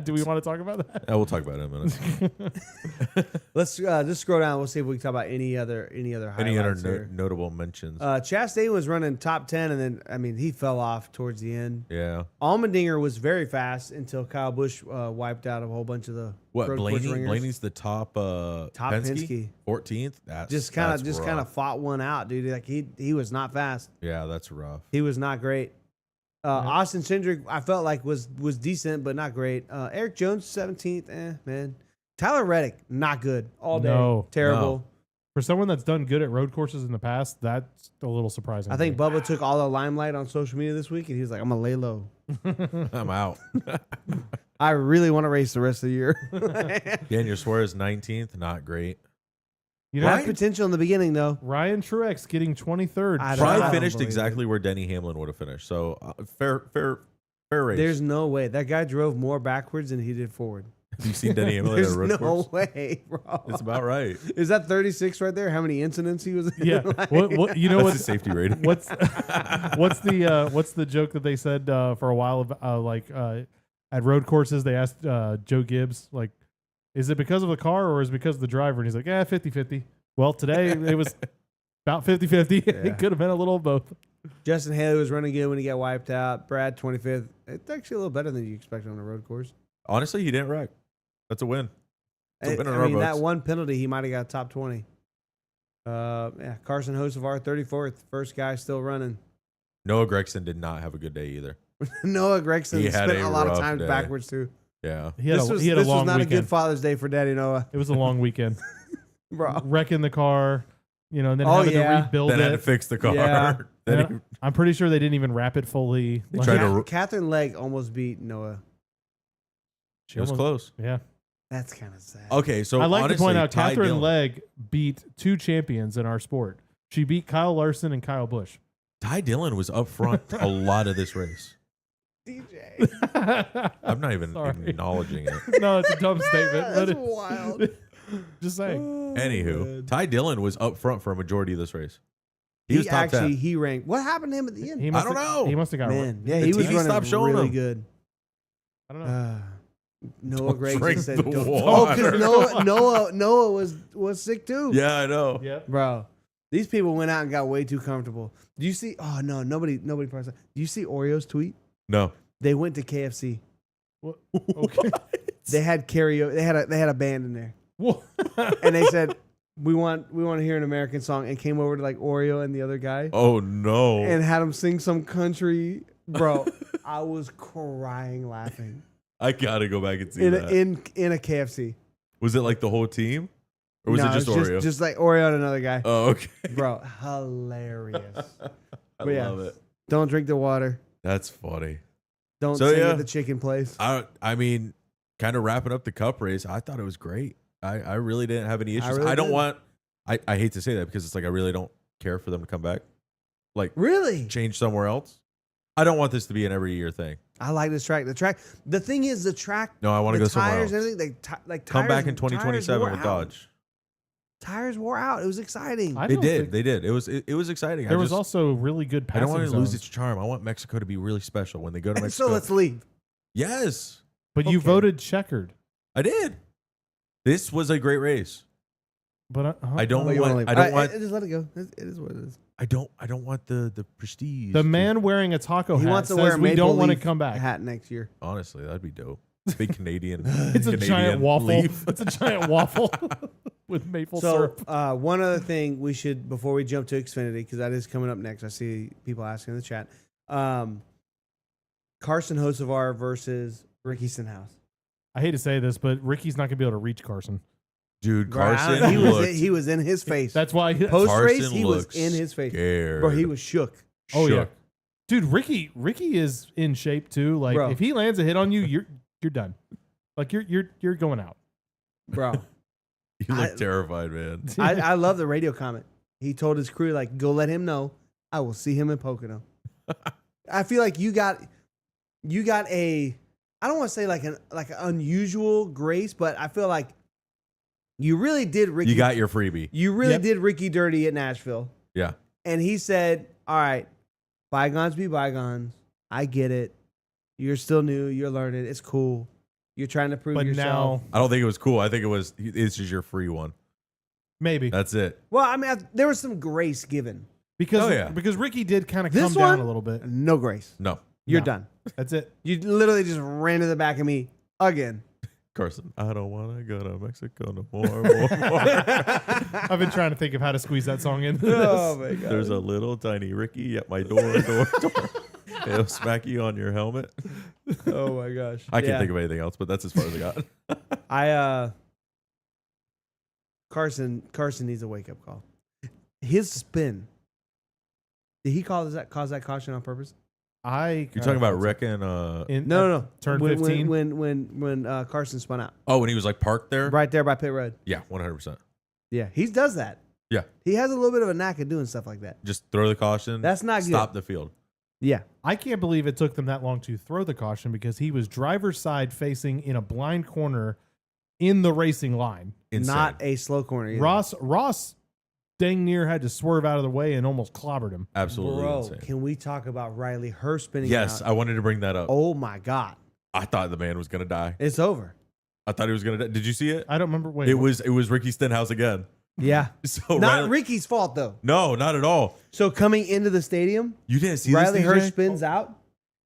Do we want to talk about that? We'll talk about it in a minute. Let's just scroll down. We'll see if we can talk about any other Any other highlights here. notable mentions? Chastain was running top 10, and then, I mean, he fell off towards the end. Yeah. Allmendinger was very fast until Kyle Busch wiped out a whole bunch of the What, road course Blaney? ringers. Blaney's the top Penske? 14th? That's Just kind rough. of fought one out, dude. Like he was not fast. Yeah, that's rough. He was not great. Austin Cindric, I felt like was decent, but not great. Eric Jones, 17th, man. Tyler Reddick, not good all day. No. Terrible. For someone that's done good at road courses in the past, that's a little surprising. I to think me. Bubba took all the limelight on social media this week, and he was like, I'm going to lay low. I'm out. I really want to race the rest of the year. Daniel Suarez, 19th. Not great. You know, Had potential in the beginning, though. Ryan Truex getting 23rd. I don't Probably know. finished believe exactly where Denny Hamlin would have finished. So fair race. There's no way. That guy drove more backwards than he did forward. Have you seen Denny Hamlin at a There's road no course? way, bro. It's about right. Is that 36 right there? How many incidents he was in? Yeah. Like- What you know That's what's the safety rating. what's the joke that they said for a while of at road courses they asked Joe Gibbs, like, is it because of the car or is it because of the driver? And he's like, 50-50. Well, today it was about 50-50. Yeah. It could have been a little of both. Justin Haley was running good when he got wiped out. Brad, 25th. It's actually a little better than you expected on a road course. Honestly, he didn't wreck. That's a win. It's a win in our that books. one penalty, he might have got top 20. Carson Hocevar, 34th. First guy still running. Noah Gregson did not have a good day either. Noah Gregson He had spent a a lot of rough time day. backwards, too. Yeah. He had This a was long not weekend. a good Father's Day for Daddy Noah. It was a long weekend. Bro. Wrecking the car, and then Oh, having yeah. to rebuild Then had to it. fix the car. Yeah. Then And I'm pretty sure they didn't even wrap it fully. They tried to- Catherine Legg almost beat Noah. it was close. Yeah. That's kind of sad. Okay, so I'd like honestly, to point out Ty Catherine Dillon, Legg beat 2 champions in our sport. She beat Kyle Larson and Kyle Busch. Ty Dillon was up front a lot of this race. DJ. I'm not even Sorry. acknowledging it. No, it's a dumb statement. That's But wild. just saying. Anywho, Ty Dillon was up front for a majority of this race. He was top 10. He ranked. What happened to him at the end? He I must don't have- know. He must have got Man, yeah, The he was TV running stopped showing really him. good. I don't know. Noah drink Gregson said, the "Don't." water. Oh, because Noah was sick too. Yeah, I know. Yep. Bro, these people went out and got way too comfortable. Do you see? Oh no, nobody. Probably. Do you see Oreo's tweet? No. They went to KFC. What? Okay. They had karaoke. They had a band in there, What? and they said, "We want to hear an American song," and came over to like Oreo and the other guy, Oh no. and had him sing some country. Bro, I was crying laughing. I gotta go back and see in that. in a KFC. Was it like the whole team, or was No, it just it's Oreo? Just like Oreo and another guy. Oh, okay. Bro, hilarious. I But yeah. love it. Don't drink the water. That's funny. Don't So, sing yeah. at the chicken place. I mean, kind of wrapping up the cup race. I thought it was great. I really didn't have any issues. really I don't did. want. I hate to say that because it's like I really don't care for them to come back. Like Really? change somewhere else. I don't want this to be an every year thing. I like this track. The thing is, the track. No, I want to the go somewhere tires else. and everything. Like Come tires, back in 2027 wore with out. Dodge. Tires wore out. It was exciting. I They don't did. think- They did. It was exciting. There was also really good I passing don't want to lose zones. its charm. I want Mexico to be really special when they go to And Mexico. so let's leave. Yes, But you Okay. voted checkered. I did. This was a great race. But I don't Oh, you wanna want. leave. I don't want. Just let it go. It is what it is. I don't want the prestige. the man wearing a taco He hat wants to says wear a we Maple don't want to Leaf come back. hat next year. Honestly, that'd be dope. Big Canadian. It's a Canadian giant waffle. leaf. It's a giant waffle with maple So syrup. one other thing we should, before we jump to Xfinity, because that is coming up next. I see people asking in the chat. Carson Hocevar versus Ricky Stenhouse. I hate to say this, but Ricky's not going to be able to reach Carson. Dude, Bro, Carson he was in his face. That's why. Post race, Carson he was looks in his face. scared. Bro, he was shook. Oh yeah, Shook. dude. Ricky is in shape too. Like Bro. if he lands a hit on you, you're done. Like you're going out. Bro, You look I- terrified, man. I love the radio comment. He told his crew, like, go let him know I will see him in Pocono. I feel like you got a, I don't want to say like an unusual grace, but I feel like you really did Ricky. You got your freebie. You really Yep. did Ricky dirty at Nashville. Yeah. And he said, all right, bygones be bygones. I get it. You're still new. You're learning. It's cool. You're trying to prove But yourself. now I don't think it was cool. I think it's just your free one. maybe That's it. Well, I mean, there was some grace given. because Oh, yeah. because Ricky did kind of This come down one? a little bit. No grace. No. You're No. done. That's it. You literally just ran to the back of me again. Carson, I don't want to go to Mexico no more. I've been trying to think of how to squeeze that song in. Oh my god. There's a little tiny Ricky at my door. It'll smack you on your helmet. Oh my gosh. I can't think of anything else, but that's as far as I got. Carson needs a wake up call. His spin. Did he cause that caution on purpose? You're You're talking about Rick and No. Turn when, 15? When Carson spun out. oh, when he was like parked there. Right there by pit road. Yeah, 100%. Yeah. He does that. Yeah. He has a little bit of a knack of doing stuff like that. Just throw the caution. That's not good. Stop the field. Yeah. I can't believe it took them that long to throw the caution because he was driver's side facing in a blind corner in the racing line. Insane. Not a slow corner either. Ross dang near had to swerve out of the way and almost clobbered him. Absolutely Bro, insane. can we talk about Riley? Her spinning Yes, out. I wanted to bring that up. Oh my God. I thought the man was gonna die. It's over. I thought he was gonna die. Did you see it? I don't remember. Wait, It was Ricky Stenhouse again. Yeah. So Not Riley- Ricky's fault though. No, not at all. So coming into the stadium, You didn't see Riley this, DJ? Hurst spins out,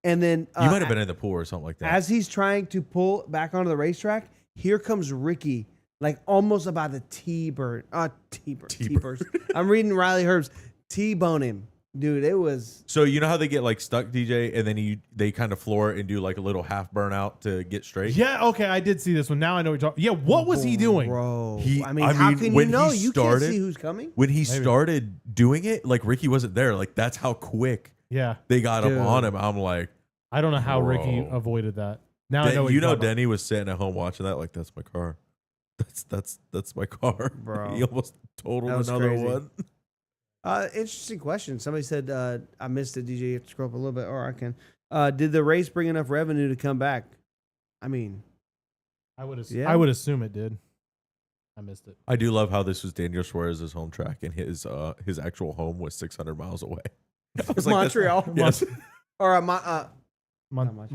and then You might have been in the pool or something like that. as he's trying to pull back onto the racetrack. Here comes Ricky, like almost about the T-bird. T-bird. I'm reading Riley Hurst T-bone him, dude. It was So you know how they get like stuck, DJ, and then they kind of floor it and do like a little half burnout to get straight. yeah, okay, I did see this one. Now I know what you're talking. Yeah, what was he doing? bro. He- I mean, I how mean, can you when know? he You started- can't see who's coming. When he Maybe. started doing it, like Ricky wasn't there. Like that's how quick Yeah, they got Dude. up on him. I'm like, I don't know how Ricky Bro. avoided that. Now I know. what you you're know, talking about. Denny was sitting at home watching that. Like that's my car. That's my car, Bro. He almost totaled That was another crazy. one. Interesting question. Somebody said I missed it. DJ, you have to scroll up a little bit, or I can. Did the race bring enough revenue to come back? I mean, I would. Yeah. I would assume it did. I missed it. I do love how this was Daniel Suarez's home track, and his actual home was 600 miles away. I was like, that's- Montreal. Yes. Or Mon- Montreal.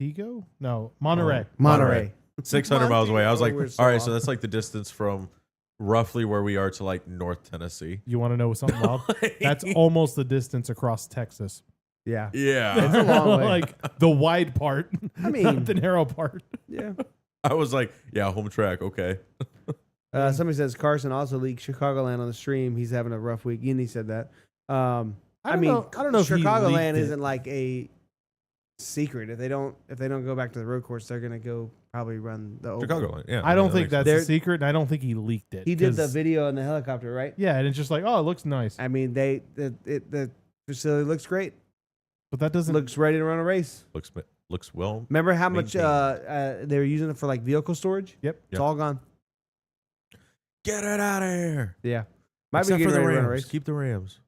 Montego? No, Monterey. Monterey. 600 miles away. I was like, We're so all right, so off. that's like the distance from roughly where we are to like North Tennessee. You want to know something wild? That's almost the distance across Texas. Yeah. Yeah. It's a long way. Like the wide part, I mean- not the narrow part. Yeah. I was like, yeah, home track. Okay. Somebody says Carson also leaked Chicagoland on the stream. He's having a rough week. Yinny said that. I don't mean, know- I don't know if he Chicagoland leaked it. isn't like a secret. If they don't go back to the road course, they're gonna go probably run the Oval. Chicagoland. Yeah, I don't think that that's a secret, and I don't think he leaked it. He did the 'cause- video in the helicopter, right? Yeah, and it's just like, oh, it looks nice, I mean, the facility looks great. but that doesn't. Looks ready to run a race. looks well. Remember how much maintained. they were using it for like vehicle storage? Yep. It's all gone. Get it out of here. Yeah. Might Except be for getting the ready to run a Rams. race. Keep the Rams.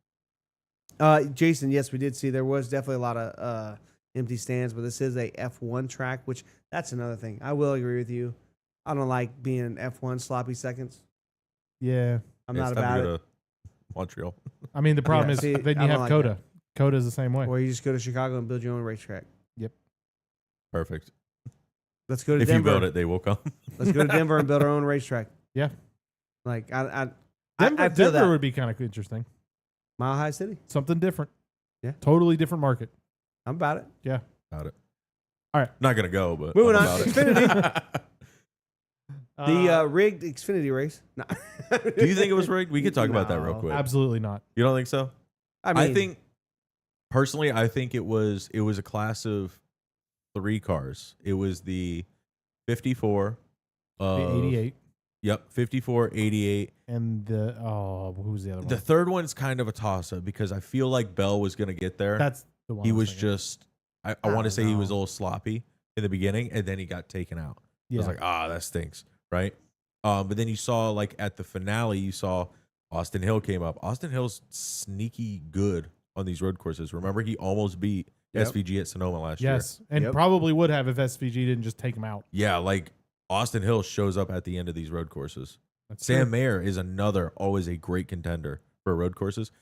Jason, yes, we did see there was definitely a lot of empty stands, but this is a F1 track, which that's another thing. I will agree with you. I don't like being F1 sloppy seconds. Yeah, I'm Yeah, not it's time about to it. go to Montreal. I mean the problem Yeah, is see, then I you don't have like Coda. Coda's the same way. Or you just go to Chicago and build your own racetrack. Perfect. Let's go to If Denver. you build it, they will come. Let's go to Denver and build our own racetrack. Yeah. Like I Denver, feel that. would be kind of interesting. Mile High City. Something different. Yeah. Totally different market. I'm about it. Yeah. About it. All right. Not gonna go, but Moving I'm on. about it. Xfinity. The rigged Xfinity race. No. Do you think it was rigged? We could talk about that real No. quick. Absolutely not. You don't think so? I mean, I think personally, I think it was a class of 3 cars. It was the 54, The 88 Yep, 54, 88. and the who's the other one? The third one's kind of a toss up because I feel like Bell was gonna get there. That's the one. He I was thinking. just I want to don't say he was a know. little sloppy in the beginning, and then he got taken out. Yeah. I was like, that stinks, right? But then you saw like at the finale, you saw Austin Hill came up. Austin Hill's sneaky good on these road courses. Remember, he almost beat Yep. SVG at Sonoma last year. yes, and Yep. probably would have if SVG didn't just take him out. Yeah, like Austin Hill shows up at the end of these road courses. That's Sam true. Mayer is always a great contender for road courses.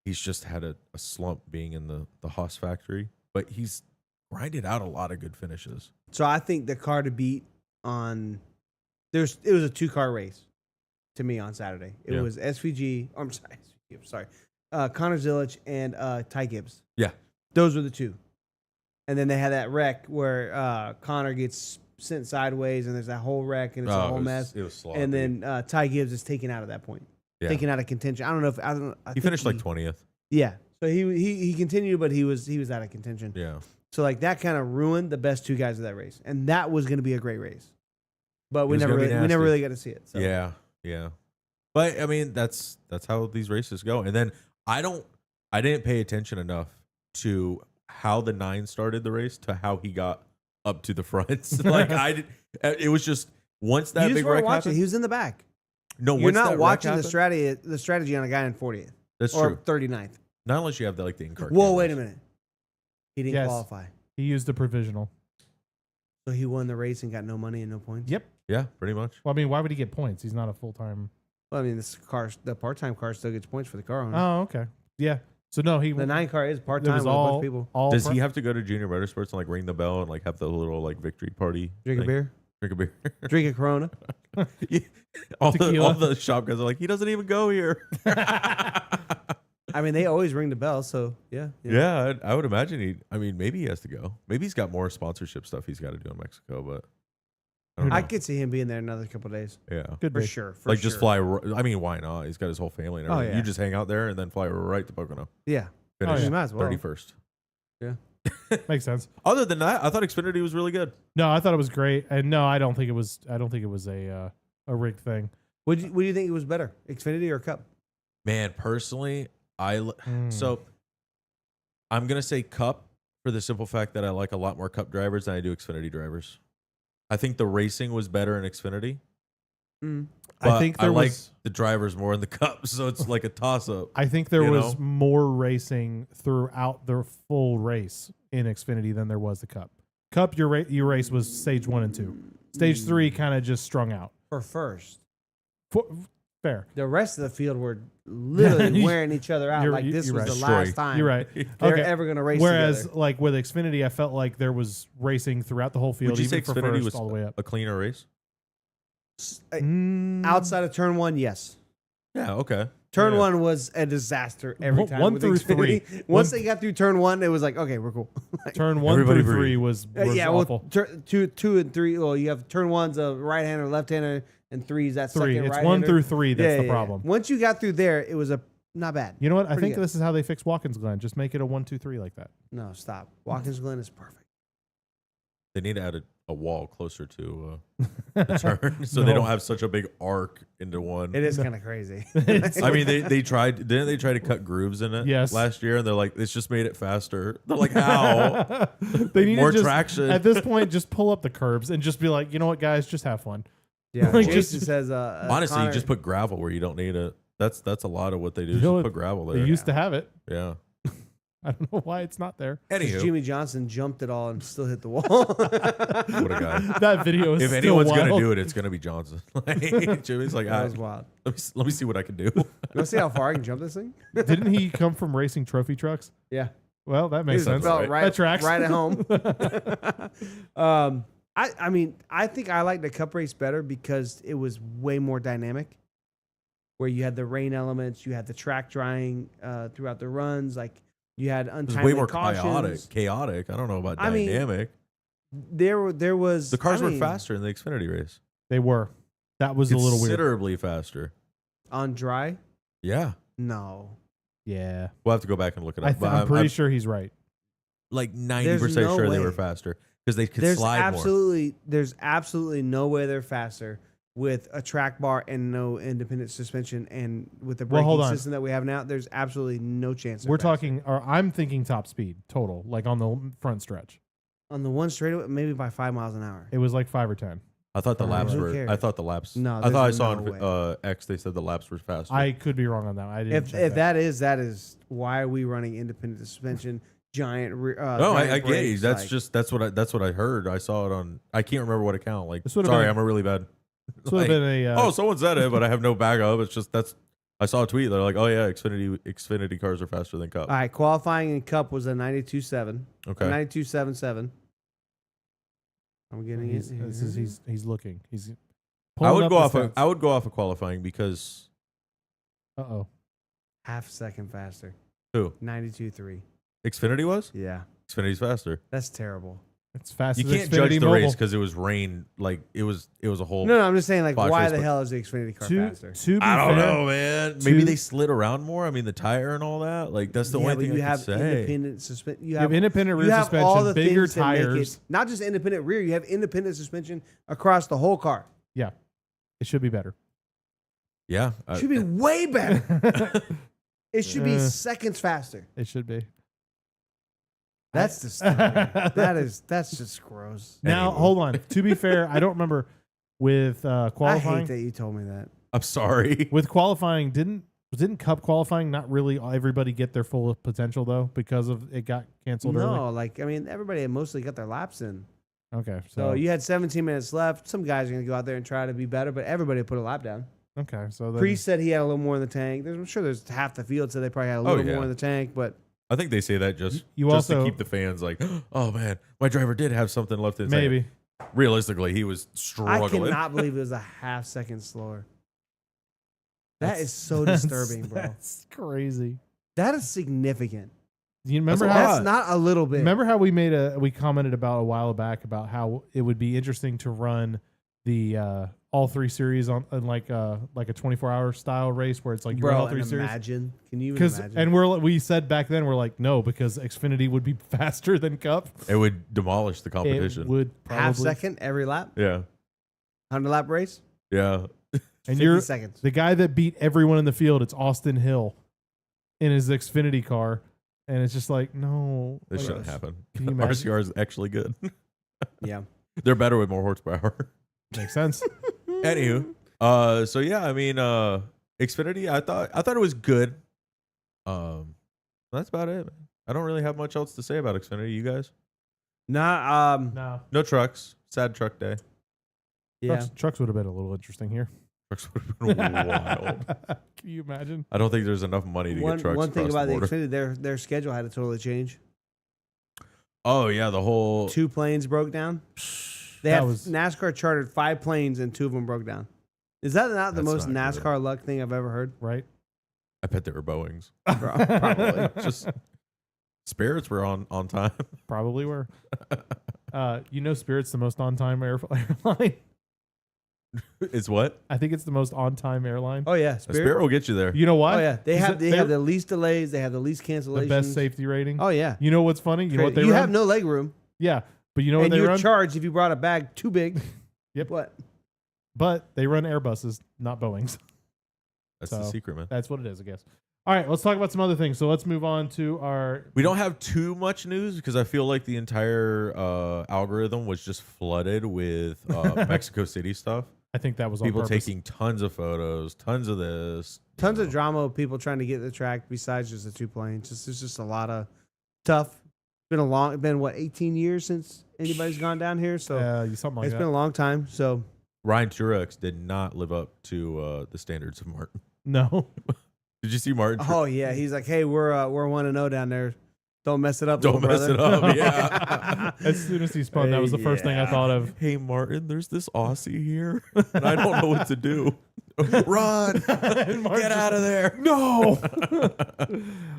He's just had a slump being in the Haas factory, but he's grinded out a lot of good finishes. so I think the car to beat on it was a 2-car race to me on Saturday. It Yeah. was SVG. I'm sorry. Connor Zilic and Ty Gibbs. Yeah. Those were the two. And then they had that wreck where Connor gets sent sideways and there's that whole wreck and it's a whole mess. It was sloppy. And then Ty Gibbs is taken out at that point. Yeah. Taken out of contention. I don't know if I he think finished like 20th. Yeah. So he continued, but he was out of contention. Yeah. So like that kind of ruined the best 2 guys of that race, and that was going to be a great race. But we was never gonna be nasty. really got to see it. So. Yeah. Yeah. But I mean, that's how these races go. And then I didn't pay attention enough to how the 9 started the race to how he got up to the front. Like it was just once that you just big weren't wreck watching. happened. He was in the back. No, You're once that not wreck watching happened- the strategy on a guy in 40th That's or true. 39th. Not unless you have the in-car. Whoa, cameras. wait a minute. He didn't Yes. qualify, He used a provisional. so he won the race and got no money and no points. Yep. Yeah, pretty much. Well, I mean, why would he get points? He's not a full time. Well, I mean, the part-time car still gets points for the car owner. Oh, okay. Yeah. So no, he The 9 car is There part-time was with a bunch of people. all Does he have to go to Junior Motorsports and like ring the bell and like have the little like victory party? Drink a thing? beer, Drink a beer. drink a Corona. Yeah. all Tequila. the shop guys are like, he doesn't even go here. I mean, they always ring the bell, so yeah. Yeah, I would imagine maybe he has to go. Maybe he's got more sponsorship stuff he's got to do in Mexico, but I don't know. I could see him being there another couple days Yeah. Could for be. sure. For Like sure. just fly. I mean, why not? He's got his whole family and Oh, everything. yeah. You just hang out there and then fly right to Pocono. Yeah, Finish yeah. You might as well. 31st. Makes sense. Other than that, I thought Xfinity was really good. No, I thought it was great, and no, I don't think it was. I don't think it was a rigged thing. What do you think it was better, Xfinity or Cup? Man, personally, Mm. so I'm gonna say Cup for the simple fact that I like a lot more Cup drivers than I do Xfinity drivers. I think the racing was better in Xfinity. I but think I there like was. the drivers more in the Cup, so it's like a toss up. I think there you was know? more racing throughout the full race in Xfinity than there was the Cup. Cup, your race was stage 1 and 2. Stage 3 kind of just strung out. For first, Fair. the rest of the field were literally wearing each other out. Like this you're was right. the last time You're right. they're Okay. ever going to race Whereas, together. like with Xfinity, I felt like there was racing throughout the whole field, Would you say even for Xfinity first was all the way up. a cleaner race? Outside of turn 1, yes. Yeah. Okay. Turn Yeah. 1 was a disaster every time. One with through Xfinity. three. Once they got through turn 1, it was like, okay, we're cool. Turn 1 Everybody through 3 breathe. was yeah, awful. well, 2 and 3. Well, you have turn 1's a right hander, left hander, and 3's that 3. second It's right 1 hander. through 3 that's Yeah, the yeah, problem. yeah. Once you got through there, it was not bad. You know what? I Pretty think good. this is how they fix Watkins Glen. Just make it a 1, 2, 3 like that. No, stop. Watkins Glen is perfect. They need to add a wall closer to the turn so they don't have such a big arc into one. It is kind of crazy. I mean, they tried. Didn't they try to cut grooves in it? Yes. Last year, and they're like, it's just made it faster. They're like, how? They need More to just, traction. at this point. Just pull up the curbs and just be like, you know what, guys, just have fun. Yeah, Like, Jason just- says. Honestly, Connor, just put gravel where you don't need it. That's a lot of what they do. You know Just what? put gravel They there. used to have it. Yeah. I don't know why it's not there. Anywho, Jimmy Johnson jumped it all and still hit the wall. what a guy. That video is If still anyone's wild. gonna do it, it's gonna be Johnson. Like, Jimmy's like, That was wild. let me see what I can do. You want to see how far I can jump this thing? Didn't he come from racing trophy trucks? Yeah. Well, that makes It sense. felt right. right, That tracks. right at home. I mean, I think I like the Cup race better because it was way more dynamic. Where you had the rain elements, you had the track drying throughout the runs, like you had It was untimely way more cautions. chaotic. I don't know about I mean, dynamic. There was The cars I were mean, faster in the Xfinity race. They were. That was a little weird. Considerably faster. on dry. Yeah. No, Yeah. We'll have to go back and look it up. But I'm pretty sure he's right. like 90% There's no sure they way. were faster because they could there's slide more. absolutely no way they're faster with a track bar and no independent suspension, and with the Well, braking hold on. system that we have now, there's absolutely no chance. they're We're faster. talking, or I'm thinking top speed total, like on the front stretch. on the one straightaway, maybe by 5 miles an hour. It was like 5 or 10. I thought the laps Who were. cares? I thought the laps. No, I thought I there's saw no on X. They said the laps were faster. I could be wrong on that. I didn't. If check that is why are we running independent suspension? Giant. no, I giant get you. brakes, That's like- just that's what I heard. I saw it on. I can't remember what account. Like, This would've sorry, been- I'm a really bad. This would have been a. Oh, someone said it, but I have no backup. It's just that's. I saw a tweet. They're like, oh yeah, Xfinity cars are faster than Cup. All right, qualifying in Cup was a 92.7. Okay. 92.77. I'm getting he's, it. this is, he's looking. He's. I would go off. Of, I would go off of qualifying because Uh-oh. half a second faster. who 92.3. Xfinity was. Yeah, Xfinity's faster. that's terrible. It's fast You as can't Xfinity judge the Mobile. race because it was rain. Like it was a whole. No, I'm just saying, like, Box why race, the but- hell is the Xfinity car To, faster? to be I don't fair, know, man. Maybe to- they slid around more. I mean, the tire and all that. Like that's the yeah, only but thing you I have can say. independent suspension. You You have have independent you rear have all suspension, the bigger things that make tires. it, not just independent rear. You have independent suspension across the whole car. Yeah, it should be better. Yeah, It should be way better. It should be Uh, seconds faster. It should be. That's disturbing. That's just gross. Now, Anyway. hold on. To be fair, I don't remember with I qualifying. hate that you told me that. I'm sorry. With qualifying, didn't Cup qualifying not really everybody get their full potential though because of it got canceled early? No, like, I mean, everybody had mostly got their laps in. Okay, So so you had 17 minutes left. Some guys are going to go out there and try to be better, but everybody put a lap down. okay, so then, Priest said he had a little more in the tank. I'm sure there's half the field said they probably had a little yeah. more in the tank, but I think they say that just You just also- to keep the fans like, oh man, my driver did have something left in his tank." maybe. Realistically, he was I struggling. cannot believe it was a half second slower. That is so disturbing, bro. That's crazy. That is significant. You remember That's a how? lot. That's not a little bit. Remember how we commented about a while back about how it would be interesting to run the all three series on like a 24-hour style race where it's like you run bro, all three and series. imagine. Can you even Because imagine? and we said back then we're like no because Xfinity would be faster than Cup. It would demolish the It competition. would probably, half second every lap? Yeah, 100 lap race? yeah. and 50 you're seconds. the guy that beat everyone in the field. It's Austin Hill in his Xfinity car, and it's just like no, This like, shouldn't happen. Can you imagine? RCR is actually good. Yeah. They're better with more horsepower. Makes sense. Anywho, so yeah, I mean, Xfinity, I thought it was good. That's about it. Man. I don't really have much else to say about Xfinity. You guys? Nah, No, No trucks. Sad truck day. yeah. trucks would have been a little interesting here. Trucks would have been wild. Can you imagine? I don't think there's enough money to get trucks One thing across about the the border. Xfinity, their schedule had to totally change. Oh yeah, the whole 2 planes broke down. They That have was- NASCAR chartered 5 planes and 2 of them broke down. Is that not the That's most not good. NASCAR luck thing I've ever heard? Right? I bet they were Boeings. Probably. Just Spirits were on time. Probably were. Spirit's the most on-time airline. It's what? I think it's the most on-time airline. Oh yeah, A Spirit will get you there. You know what? Oh yeah, they have They're the least delays. They have the least cancellations. the best safety rating. Oh yeah, you know what's funny? You know what they you run? have no leg room. Yeah, But you know what And they you're run? charged if you brought a bag too big. Yep. What? But they run Airbuses, not Boeings. That's the secret, man. That's what it is, I guess. All right, let's talk about some other things. So let's move on to our... We don't have too much news because I feel like the entire algorithm was just flooded with Mexico City stuff. I think that was on People purpose. taking tons of photos, tons of this. Tons of drama of people trying to get the track besides just the two planes. It's just a lot of stuff. It's been what, 18 years since anybody's gone down here? So something like it's that. been a long time. So Ryan Truex did not live up to the standards of Martin. No. Did you see Martin? oh yeah, he's like, hey, we're 1-0 down there. Don't mess it up. Don't little mess brother. it up. Yeah. As soon as he spun, that was the first thing I thought of. Hey, Martin, there's this Aussie here, and I don't know what to do. Run! Get out of there! No.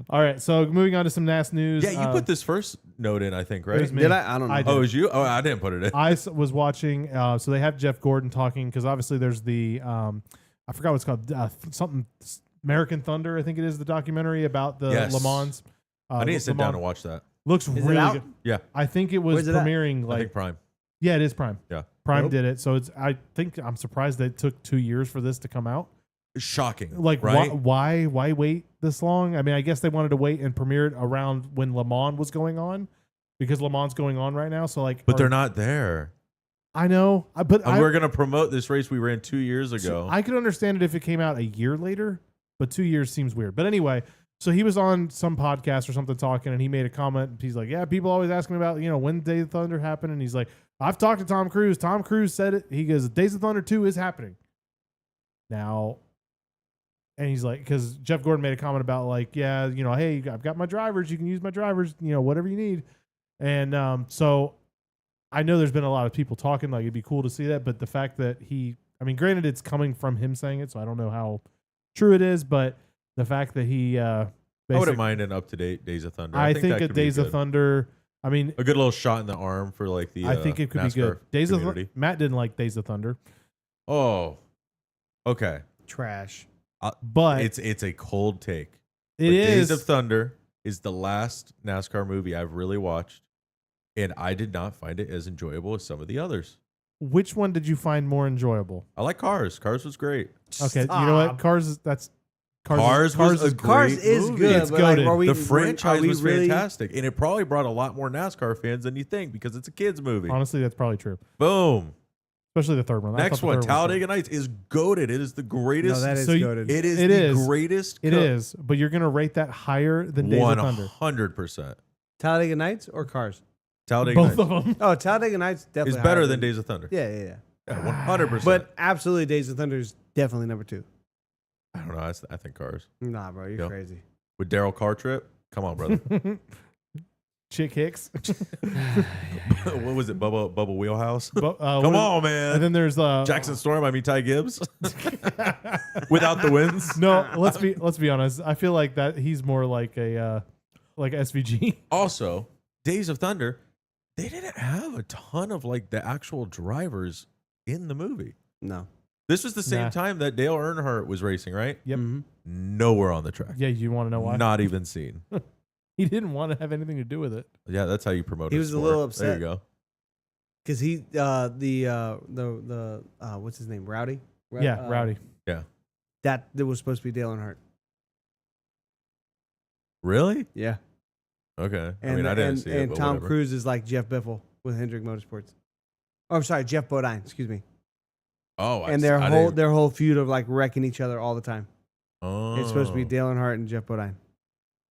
All right, so moving on to some NAS news. Yeah, you put this first note in, I think, It right? was me. Did I? I don't know. I did. Oh, it was you? Oh, I didn't put it in. I was watching. So they have Jeff Gordon talking because obviously there's the I forgot what it's called. Something American Thunder, I think it is, the documentary about the Yes. Le Mans. I need to sit Le Mans. down and watch that. Looks Is it really out? good. Yeah, I think it was Where's it at? premiering I like think Prime. yeah, it is Prime. Yeah. Prime Nope. did it. So it's. I think I'm surprised that it took 2 years for this to come out. Shocking. Like right? why wait this long? I mean, I guess they wanted to wait and premiere it around when Le Mans was going on because Le Mans going on right now. So like, But they're not there. I know, but And we're gonna promote this race we ran 2 years ago. I could understand it if it came out a year later, but 2 years seems weird. But anyway, so he was on some podcast or something talking, and he made a comment. He's like, "Yeah, people always ask me about when Days of Thunder happened," and he's like, "I've talked to Tom Cruise. Tom Cruise said it. He goes, Days of Thunder 2 is happening now." And he's like, because Jeff Gordon made a comment about like, yeah, hey, I've got my drivers. You can use my drivers, whatever you need. And so I know there's been a lot of people talking like it'd be cool to see that, but the fact that granted it's coming from him saying it, so I don't know how true it is, but the fact that he I wouldn't mind an up-to-date Days of Thunder. I that think a could be Days of good. Thunder, a A good little shot in the arm for like the I think it could NASCAR be good. Days of community. Matt didn't like Days of Thunder, Oh, okay. Trash. but It's a cold take. it But is. Days of Thunder is the last NASCAR movie I've really watched, and I did not find it as enjoyable as some of the others. Which one did you find more enjoyable? I like Cars. Cars was great. Okay, you know what? Cars is Cars was a is great Cars is movie. good. It's but like, goated. are we, The are franchise we was really, fantastic, and it probably brought a lot more NASCAR fans than you think because it's a kids movie. honestly, that's probably true. Boom. Especially the third one. I Next thought the one, third was Talladega Nights is goated. It is the greatest. No, that is So you- goated. It is It the is. greatest. It is, but you're gonna rate that higher than Days of Thunder. 100%. Talladega Nights or Cars? Talladega Both Nights of them. Oh, Talladega Nights definitely is better higher than Days of Thunder. Yeah. Yeah, 100%. But absolutely, Days of Thunder is definitely number 2. I don't know. I think Cars Nah, bro, you're Yep. crazy. with Daryl Cartrip. Come on, brother. Chick Hicks. What was it? Bubba Wheelhouse. Come Come on, And man. then there's Jackson Storm. I mean Ty Gibbs. Without the wins. No, let's be honest. I feel like that he's more like a like SVG. Also, Days of Thunder. They didn't have a ton of like the actual drivers in the movie. No. This was the same Nah. time that Dale Earnhardt was racing, right? Yep. Mhm. Nowhere on the track. Yeah, you want to know why? Not even seen. He didn't want to have anything to do with it. Yeah, that's how you promote. He was a little There upset. you go. Because he, what's his name? Rowdy? Yeah, Rowdy. That was supposed to be Dale Earnhardt. Really? Yeah. Okay. And, I mean, I didn't see it. and But Tom whatever. Cruise is like Jeff Biffle with Hendrick Motorsports. Oh, I'm sorry, Jeff Bodine. Excuse me. Oh, And their whole feud of like wrecking each other all the time. It's supposed to be Dale Earnhardt and Jeff Bodine.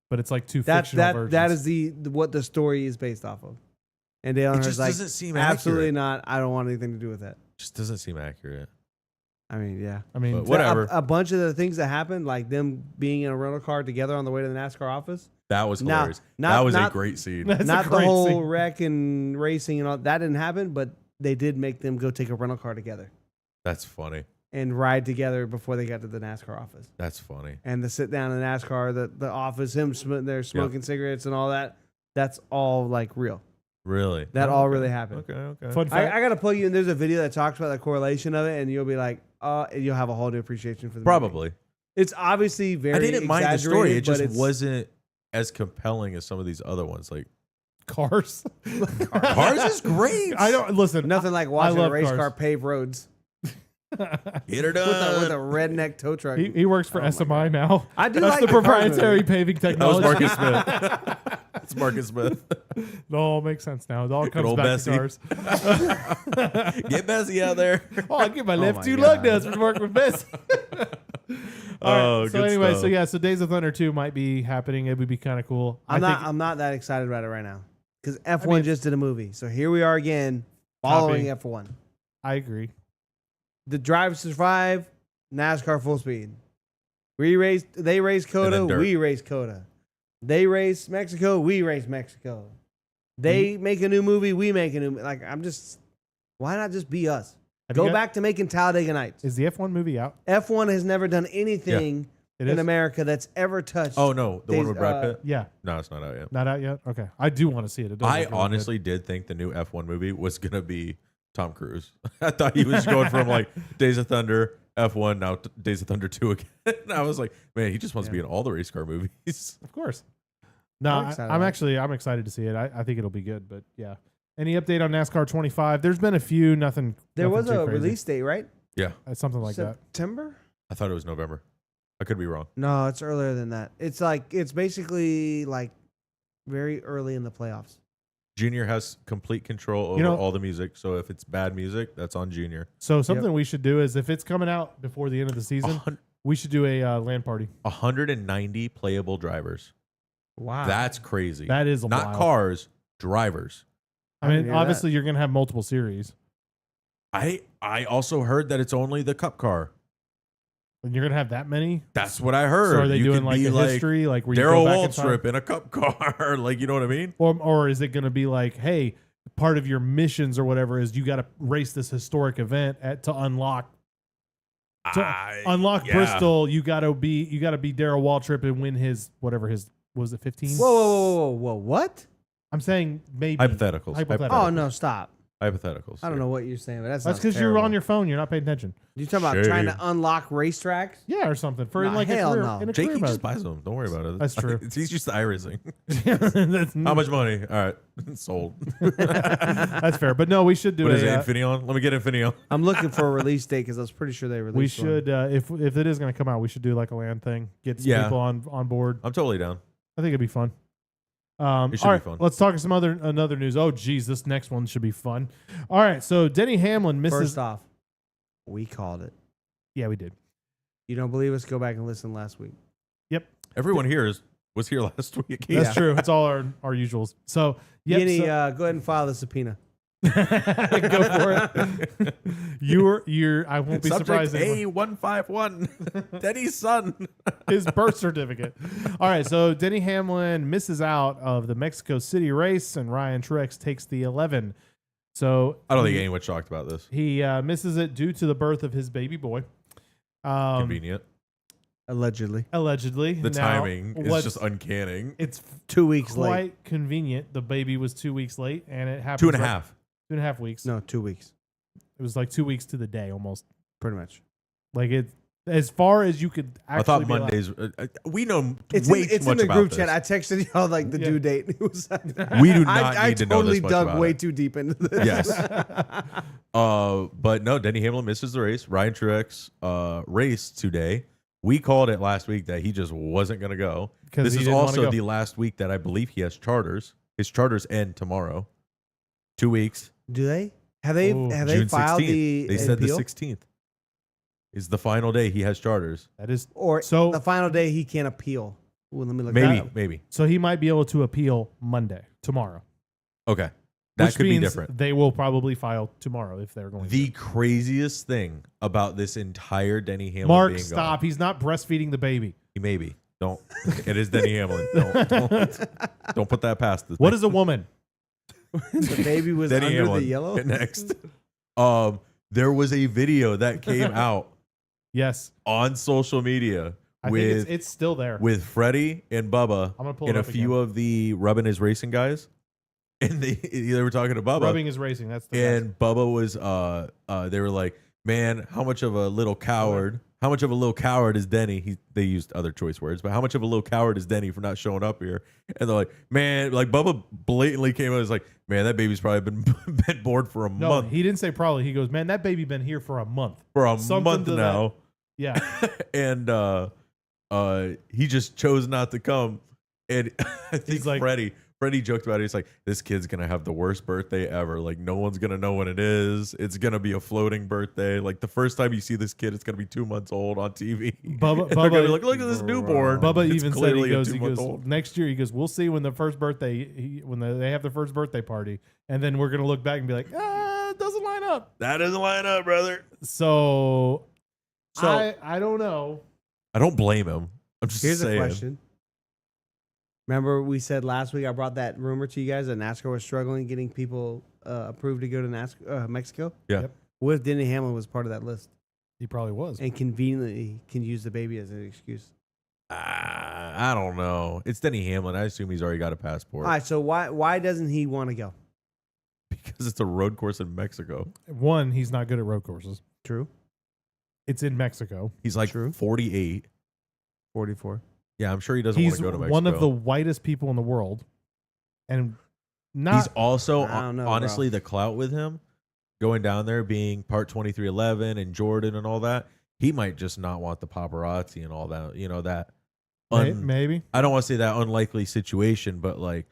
But it's like two fictional versions. That is what the story is based off of. And Dale It Earnhardt's just like, doesn't seem absolutely accurate. not. I don't want anything to do with that. Just doesn't seem accurate. I mean, yeah. I mean, But whatever. A bunch of the things that happened, like them being in a rental car together on the way to the NASCAR office. That was Now- hilarious. not- That was a not- great scene. That's a Not the great whole scene. wreck and racing and all that didn't happen, but they did make them go take a rental car together That's funny. and ride together before they got to the NASCAR office. That's funny. And the sit down in NASCAR, the office, him there smoking cigarettes and all that. That's all like real. Really? That Oh, all okay. really happened. Okay. Fun fact. I got to plug you in. There's a video that talks about the correlation of it, and you'll be like, and you'll have a whole new appreciation for the movie. Probably. It's obviously very I didn't mind the story. It exaggerated, but just it's- wasn't as compelling as some of these other ones. Like, Cars. Cars is great. I don't listen. Nothing like watching a love race cars. car pave roads Get her with a done. redneck tow truck. He works for SMI now. I do That's like the the car proprietary movie. paving That was technology. Marcus Smith. It's Marcus Smith. It all makes sense now. It all comes old back Bessie. to cars. Get Bessie out there. Oh, I get my left my two God. lug nuts from working with Bessie. All right, so good anyway, stuff. so Days of Thunder 2 might be happening. It would be kind of cool. I'm not that excited about it right now because F1 just did a movie, so here we are again following F1. I agree. The Drive to Survive, NASCAR full speed. They race COTA, dirt. we race COTA. They race Mexico, we race Mexico. They make a new movie, we make a new. Like why not just be us? Go back to making Talladega Nights. Is the F1 movie out? F1 has never done anything It in is? America that's ever touched. Oh no, the one with Brad Pitt. Yeah, No, it's not out yet. not out yet. Okay, I do want to see it. It does I look really honestly did think the new F1 movie was gonna be Tom Cruise. I thought he was going from like Days of Thunder, F1, now Days of Thunder 2 again. And I was like, man, he just wants to be in all the race car movies. good. Of course. No, I'm excited I'm excited to see it. I think it'll be good. But yeah, any update on NASCAR 25? There's been a few. Nothing. There was nothing too a crazy. release date, right? Yeah, Something like that. September? I thought it was November. I could be wrong. No, it's earlier than that. It's basically like very early in the playoffs. Junior has complete control over all the music. So if it's bad music, that's on Junior. So something we should do is if it's coming out before the end of the season, we should do a LAN party. 190 playable drivers. Wow. That's crazy. That is not wild. cars, drivers. I didn't mean, hear obviously you're gonna have multiple series, I also heard that it's only the Cup car. and you're gonna have that many. That's what I heard. So are they You doing could like be a history, like where you Darrell go back in time? Waltrip in a Cup car? Like, you know what I mean? Or is it gonna be like, hey, part of your missions or whatever is you got to race this historic event to unlock. Unlock yeah. Bristol, you gotta be Darrell Waltrip and win his whatever his was it 15? Whoa, what? I'm saying maybe Hypotheticals. Hypothetical. Oh no, stop! Hypotheticals. I don't know what you're saying, but That's that's because you're on your phone. You're not paying attention. You talking about trying to unlock racetracks? Yeah, or something for Nah, like hell a career, no. in a Jakey career just mode. buys them. Don't worry about it. That's true. He's just the iRacing. that's, How much money? All right. Sold. that's fair, but no, we should do What is it? a. Infineon? Let me get Infineon. I'm looking for a release date because I was pretty sure they released. We should if it is going to come out, we should do like a LAN thing. Get some people on board. I'm totally down. I think it'd be fun. It should all be right, fun. let's talk some another news. Oh, geez, this next one should be fun. All right, so Denny Hamlin misses. First off, we called it. Yeah, we did. You don't believe us? Go back and listen last week. Everyone here was here last week. That's true. It's all our usuals. So, yep, Guinea, so- go ahead and file the subpoena. go for it. You're. I won't be Subject surprised. if- A151. Denny's son. his birth certificate. All right, so Denny Hamlin misses out of the Mexico City race, and Ryan Truex takes the 11. So I don't think anyone's shocked about this. he misses it due to the birth of his baby boy. Convenient. Allegedly. Allegedly, The Now, timing is what's- just uncanny. It's 2 weeks quite late. convenient. The baby was 2 weeks late, and it happened 2.5. 2.5 weeks. No, 2 weeks. It was like 2 weeks to the day almost. Pretty much. Like it, as far as you could actually. I thought be allowed- Mondays. We know It's way in, too it's much in the about group this. chat. I texted y'all like the Yeah. due date. It was, We do not I need to know totally this much dug about way it. too deep into this. Yes. But no, Denny Hamlin misses the race. Ryan Truex raced today. We called it last week that he just wasn't going to go. 'Cause This he is didn't wanna also go. the last week that I believe he has charters. His charters end tomorrow. 2 weeks. Do they? Have they Ooh. have they June filed 16th. the They said the appeal? 16th is the final day he has charters. That is Or So- the final day he can't appeal. Well, let me look Maybe, that up. maybe. so he might be able to appeal tomorrow. Okay. That which could be means different. They will probably file tomorrow if they're going. The to. craziest thing about this entire Denny Hamlin Mark, being stop! gone, He's not breastfeeding the baby. he may be. Don't. It is Denny Hamlin. Don't put that past the What thing. is a woman? The baby was Denny under Hamlin. the yellow. Next. There was a video that came out Yes, on social media I think with it's still there. with Freddie and Bubba I'm gonna pull and it a up few again. of the Rubbin' His Racing guys. And they were talking to Bubba. Rubbing is racing. That's the And Bubba was they were like, man, how much of a little coward how much of a little coward is Denny? They used other choice words, but how much of a little coward is Denny for not showing up here? And they're like, man, like Bubba blatantly came out and was like, man, that baby's probably been bored for a No, month. he didn't say probably. He goes, man, that baby been here for a month. Something month now. Yeah. And he just chose not to come. And I think like, Freddie joked about it. He's like, this kid's going to have the worst birthday ever. Like, no one's going to know when it is. It's going to be a floating birthday. Like, the first time you see this kid, it's going to be 2 months old on TV. Bubba They're going to be like, look at this newborn. Bubba It's even said, clearly he goes, old. next year, he goes, we'll see when the first birthday, when they have their first birthday party. And then we're going to look back and be like, it doesn't line up. That doesn't line up, brother. So I don't know. I don't blame him. I'm just Here's saying. a question. Remember we said last week, I brought that rumor to you guys that NASCAR was struggling getting people approved to go to Mexico? Yeah. Yep. What if Denny Hamlin was part of that list He probably was. and conveniently can use the baby as an excuse? I don't know. It's Denny Hamlin. I assume he's already got a passport. All right, so why doesn't he want to go? Because it's a road course in Mexico. One, he's not good at road courses. True. It's in Mexico. He's like True. 48. 44. Yeah, I'm sure he doesn't want He's to go to Mexico. one of the whitest people in the world. And He's also, I don't know, honestly, bro. the clout with him going down there, being part 2311 and Jordan and all that. He might just not want the paparazzi and all that. You know, that. maybe. I don't want to say that unlikely situation, but like.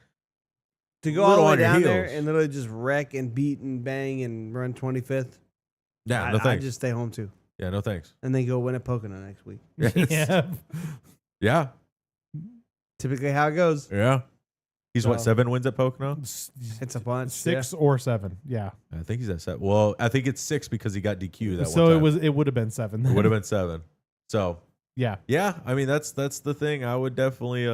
To go all the way on your down there heels. and literally just wreck and beat and bang and run 25th. Yeah, no I'd thanks. just stay home too. Yeah, no thanks. And then go win at Pocono next week. Yeah. Yeah. Typically how it goes. Yeah. He's what, 7 wins at Pocono? It's a bunch. 6 or 7. Yeah. I think he's at 7. Well, I think it's 6 because he got DQ that So one time. it would have been 7. It would have been 7. So Yeah. yeah, I mean that's the thing. I would definitely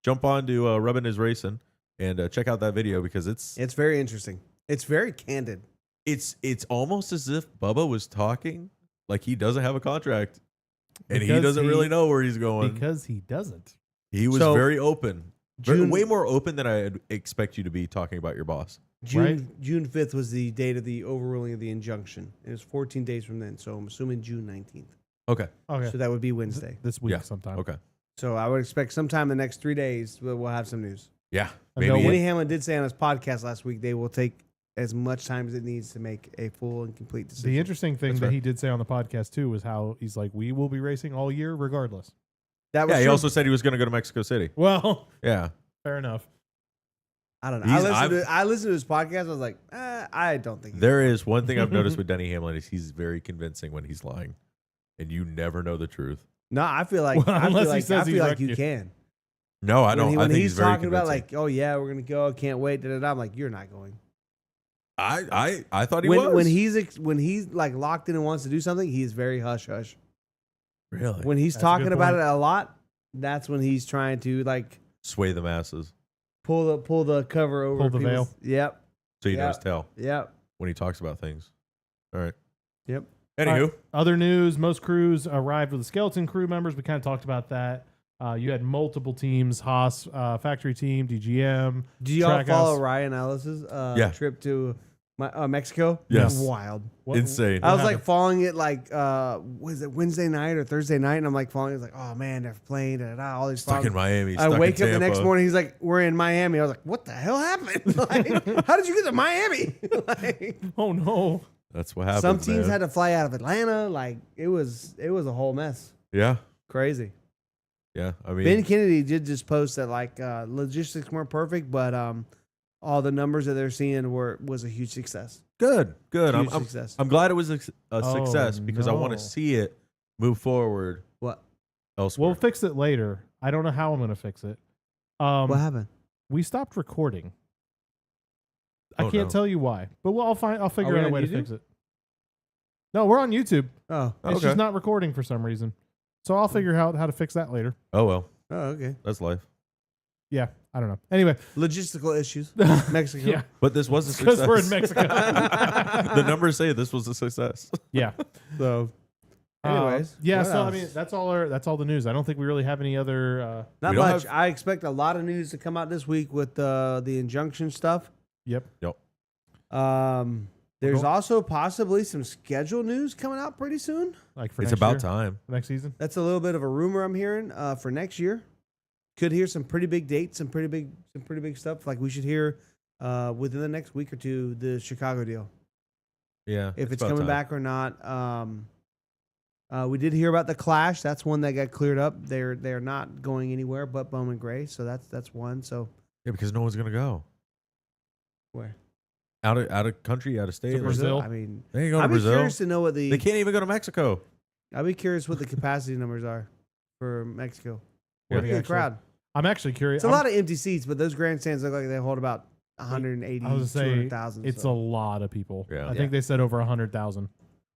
jump on to Rubbin' Is Racing and check out that video because it's very interesting. It's very candid. it's almost as if Bubba was talking like he doesn't have a contract and he Because doesn't really know where he's going. Because he doesn't. He was So, very open. June- Way more open than I'd expect you to be talking about your boss. June 5th was the date of the overruling of the injunction. It was 14 days from then, so I'm assuming June 19th. Okay. Okay. So that would be Wednesday. This week Yeah. sometime. Okay. So I would expect sometime in the next 3 days we'll have some news. Yeah. And Maybe. no Denny Hamlin did say on his podcast last week they will take as much time as it needs to make a full and complete decision. The interesting thing That's that fair. he did say on the podcast too was how he's like, we will be racing all year regardless. That was Yeah, he true. also said he was going to go to Mexico City. Well, Yeah. fair enough. I don't know. He's- I listened to his podcast. I was like, I don't think There is one thing I've noticed with Denny Hamlin is he's very convincing when he's lying, and you never know the truth. No, I feel like Well, unless he says I he's feel like wrecking you you. can. No, I don't. When I think he's very talking about convincing. like, oh yeah, we're gonna go, can't wait. Da, da, da. I'm like, you're not going. I thought he when was. when he's like locked in and wants to do something, he's very hush hush. Really When he's That's a talking good about it point. a lot, that's when he's trying to like sway the masses, pull the cover over. Pull the people's- veil. Yep. so you know Yeah. his tail Yep. when he talks about things. All right. Yep. Anywho, Other news, most crews arrived with the skeleton crew members. We kind of talked about that. You had multiple teams, Haas, factory team, DGM. Do y'all Trackhouse. follow Ryan Ellis's Yeah. trip to Mexico? Yes. Wild. What- insane. I was happened? like following it like was it Wednesday night or Thursday night, and I'm like following it like, oh man, they're playing, da, da, da, all these Stuck in problems. Miami. I stuck wake in up the next Tampa. morning, he's like, we're in Miami. I was like, what the hell happened? Like, how did you get to Miami? Like, Oh no. That's what happened. some teams had to fly out of Atlanta. Like it was a whole mess. Yeah. Crazy. Yeah. I mean, Ben Kennedy did just post that like logistics weren't perfect, but all the numbers that they're seeing was a huge success. good. Huge I'm success. I'm glad it was a Oh, success because I want no. to see it move forward What? elsewhere. We'll fix it later. I don't know how I'm going to fix it. What happened? We stopped recording. I Oh, can't no. tell you why, but I'll figure we out a on way to YouTube? fix it. No, we're on YouTube. Oh. It's Okay. just not recording for some reason. So I'll figure out how to fix that later. Oh well, Oh, okay. that's life. Yeah, I don't know. Anyway, Logistical issues. Mexico. yeah, But this was a because success. we're in Mexico. The numbers say this was a success. Yeah. So, anyways, yeah. what So I else? mean, that's all the news. I don't think we really have any other. Not we don't much. have- I expect a lot of news to come out this week with the injunction stuff. Yep. The There's also possibly some schedule news coming out pretty soon. Like for It's next about year? time. Next season. That's a little bit of a rumor I'm hearing for next year. Could hear some pretty big dates, some pretty big stuff. Like we should hear within the next week or two the Chicago deal. Yeah. If it's about coming time. back or not. We did hear about the Clash. That's one that got cleared up. They're not going anywhere but Bowman Gray. So that's one. So Yeah, because no one's gonna go where? out of country, out of state. To Brazil. I mean, They ain't going I'd to be Brazil. curious to know what They can't even go to Mexico. I'd be curious what the capacity numbers are for Mexico. Yeah, What a good actually. crowd. I'm actually curious. It's a lot of empty seats, but those grandstands look like they hold about 180, I was gonna say 200,000. it's a lot of people. Yeah. I think they said over 100,000.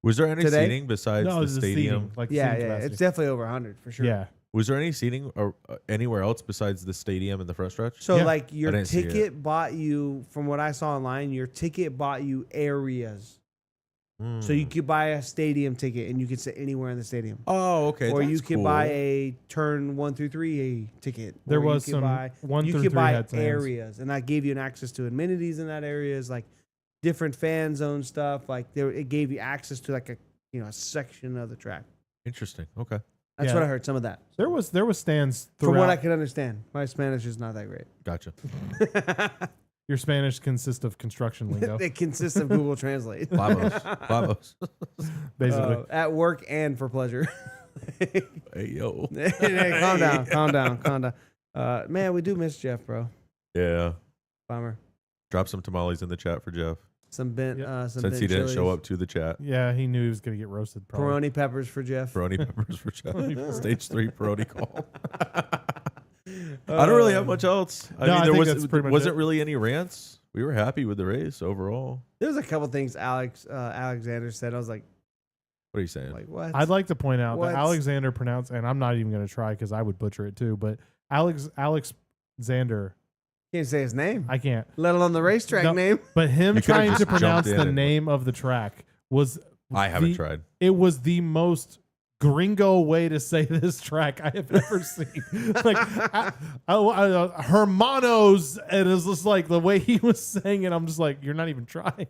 Was there any Today? seating besides No, the it's the stadium? seating, like yeah, seating yeah. capacity. It's definitely over 100 for sure. Yeah. Was there any seating or anywhere else besides the stadium and the front stretch? So Yeah. like your didn't see ticket bought you, from what I saw online, your ticket bought you areas. So you could buy a stadium ticket and you could sit anywhere in the stadium. Oh, okay. Or that's you could cool. buy a turn 1 through 3 ticket. There Or you was could some buy, 1 you through could 3 buy had stands. areas, and that gave you an access to amenities in that areas, like different fan zone stuff. Like it gave you access to like a a section of the track. Interesting. Okay. That's Yeah. what I heard. Some of that. There was stands throughout. From what I could understand, my Spanish is not that great. Gotcha. Your Spanish consists of construction lingo, It consists of Google Translate. Vamos. basically. At work and for pleasure. Hey, yo. Hey, calm down. Man, we do miss Jeff, bro. Yeah. Bummer. Drop some tamales in the chat for Jeff. Some bent, Yep. some Since bent he didn't chilies. show up to the chat. Yeah, he knew he was gonna get roasted. Probably. Peroni peppers for Jeff. Peroni peppers for Jeff. Stage 3 Peroni call. I don't really have much else. No, I there think that's pretty much wasn't it. really any rants. We were happy with the race overall. There's a couple things Alexander said. I was like, What are you saying? what? I'd like to point out What? that Alexander pronounced, and I'm not even gonna try because I would butcher it too. But Alexander, Can't say his name, I can't. let alone the racetrack No. name. But him You could've trying just to jumped pronounce in the and- name of the track was I haven't the- tried. It was the most gringo way to say this track I have ever seen. Like Hermanos, and it was just like the way he was saying it. I'm just like, you're not even trying.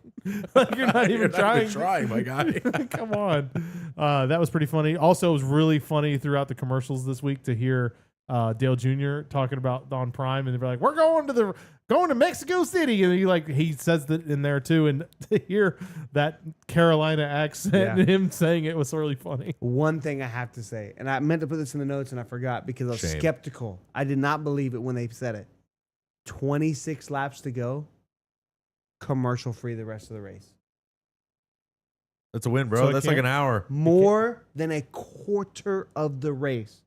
Like you're not even trying. Try, my guy. Come on. That was pretty funny. Also, it was really funny throughout the commercials this week to hear Dale Jr. talking about on Prime, and they're like, "We're going to Mexico City," and he says that in there too. And to hear that Carolina accent Yeah. and him saying it was really funny. One thing I have to say, and I meant to put this in the notes and I forgot because I was Shame. skeptical. I did not believe it when they said it. 26 laps to go, commercial free the rest of the race. That's a win, bro. So it That's like can't- an hour. More than a quarter of the race.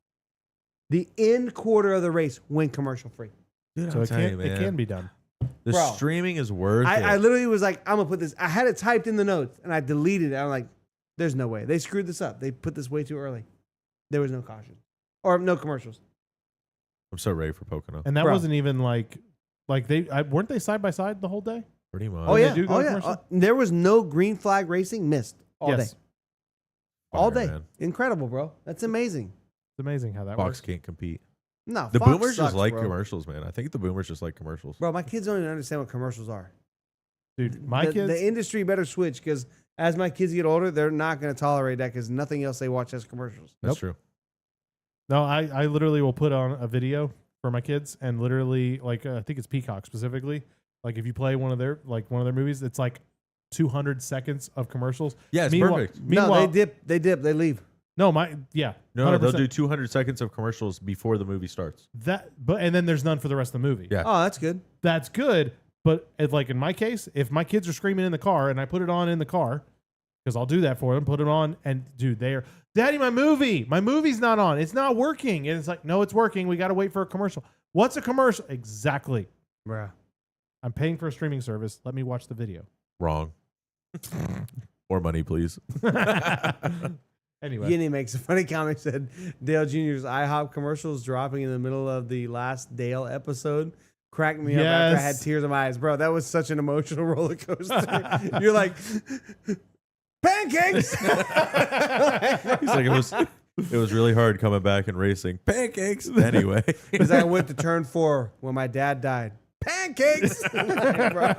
The end quarter of the race went commercial free. Dude, So I'm it telling can you, man. it can be done. The Bro. streaming is worth I it. literally was like, I'm going to put this. I had it typed in the notes and I deleted it. I'm like, there's no way. They screwed this up. They put this way too early. There was no caution or no commercials. I'm so ready for Pocono. And that Bro. wasn't even like they weren't they side by side the whole day? Pretty much. Oh, they yeah. do go Oh, to yeah. commercial? There was no green flag racing missed all Yes. day. All Fire, day. man. Incredible, bro. That's amazing. It's amazing how that Fox works. can't compete. No, The Fox boomers sucks, just like bro. commercials, man. I think the boomers just like commercials. Bro, my kids don't even understand what commercials are. Dude, my the, kids The industry better switch because as my kids get older, they're not going to tolerate that because nothing else they watch has commercials. That's Nope. true. No, I literally will put on a video for my kids and literally like I think it's Peacock specifically. Like if you play one of their movies, it's like 200 seconds of commercials. Yeah, it's Meanwhile- perfect. Meanwhile, No, they dip, they leave. No, No, 100%. they'll do 200 seconds of commercials before the movie starts. and then there's none for the rest of the movie. Yeah. Oh, that's good. That's good, but like in my case, if my kids are screaming in the car and I put it on in the car, because I'll do that for them, put it on, and dude, they're, Daddy, my movie's not on. It's not working. And it's like, no, it's working. We got to wait for a commercial. What's a commercial? Exactly. Bruh. I'm paying for a streaming service. Let me watch the video. Wrong. More money, please. Anyway. Guinea makes a funny comment. Said Dale Jr.'s IHOP commercials dropping in the middle of the last Dale episode cracked me up after I had Yes. tears in my eyes. Bro, that was such an emotional roller coaster. You're like, pancakes! He's like, it was really hard coming back and racing. Pancakes. Anyway. Because I went to turn 4 when my dad died. pancakes. Bro,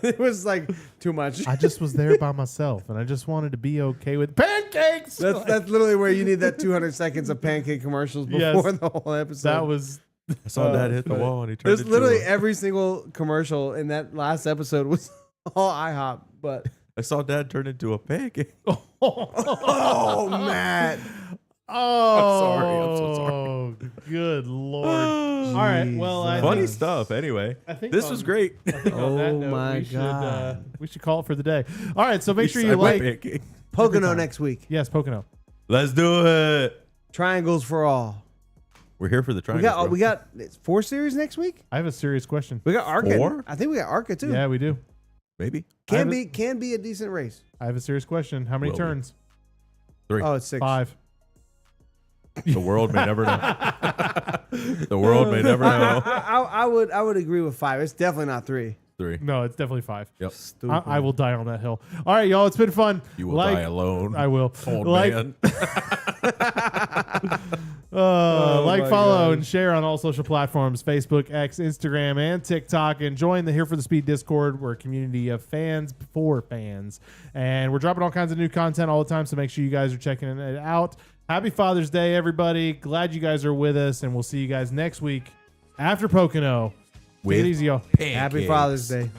it was like too much. I just was there by myself, and I just wanted to be okay with pancakes. That's literally where you need that 200 seconds of pancake commercials before the whole episode. That was. I saw Dad hit the wall and he turned There's into literally a- every single commercial in that last episode was all IHOP, but I saw Dad turn into a pancake. oh, Matt. Oh, I'm so sorry. Good Lord. All right. Well, I Funny think, stuff. Anyway, I think this on- was great. I think on that Oh note, my we should, God. we should call it for the day. All right. So make sure you Side by like. pancake. Pocono next week. Yes, Pocono. Let's do it. Triangles for all. We're here for the triangle. We got 4 series next week. I have a serious question. We got Arca. 4? I think we got Arca too. Yeah, we do. Maybe Can be a decent race. I have a serious question. How many Will be. turns? 3. Oh, it's 6. 5. The world may never know. The world may never know. I would agree with 5. It's definitely not 3. 3. No, it's definitely 5. Yep. Stupid. I will die on that hill. All right, y'all. It's been fun. You will die alone. I will. Old like, man. like, my follow, God. and share on all social platforms: Facebook, X, Instagram, and TikTok. And join the Here for the Speed Discord. We're a community of fans for fans, and we're dropping all kinds of new content all the time. So make sure you guys are checking it out. Happy Father's Day, everybody! Glad you guys are with us, and we'll see you guys next week after Pocono. Take it With easy, y'all. Happy Father's Day.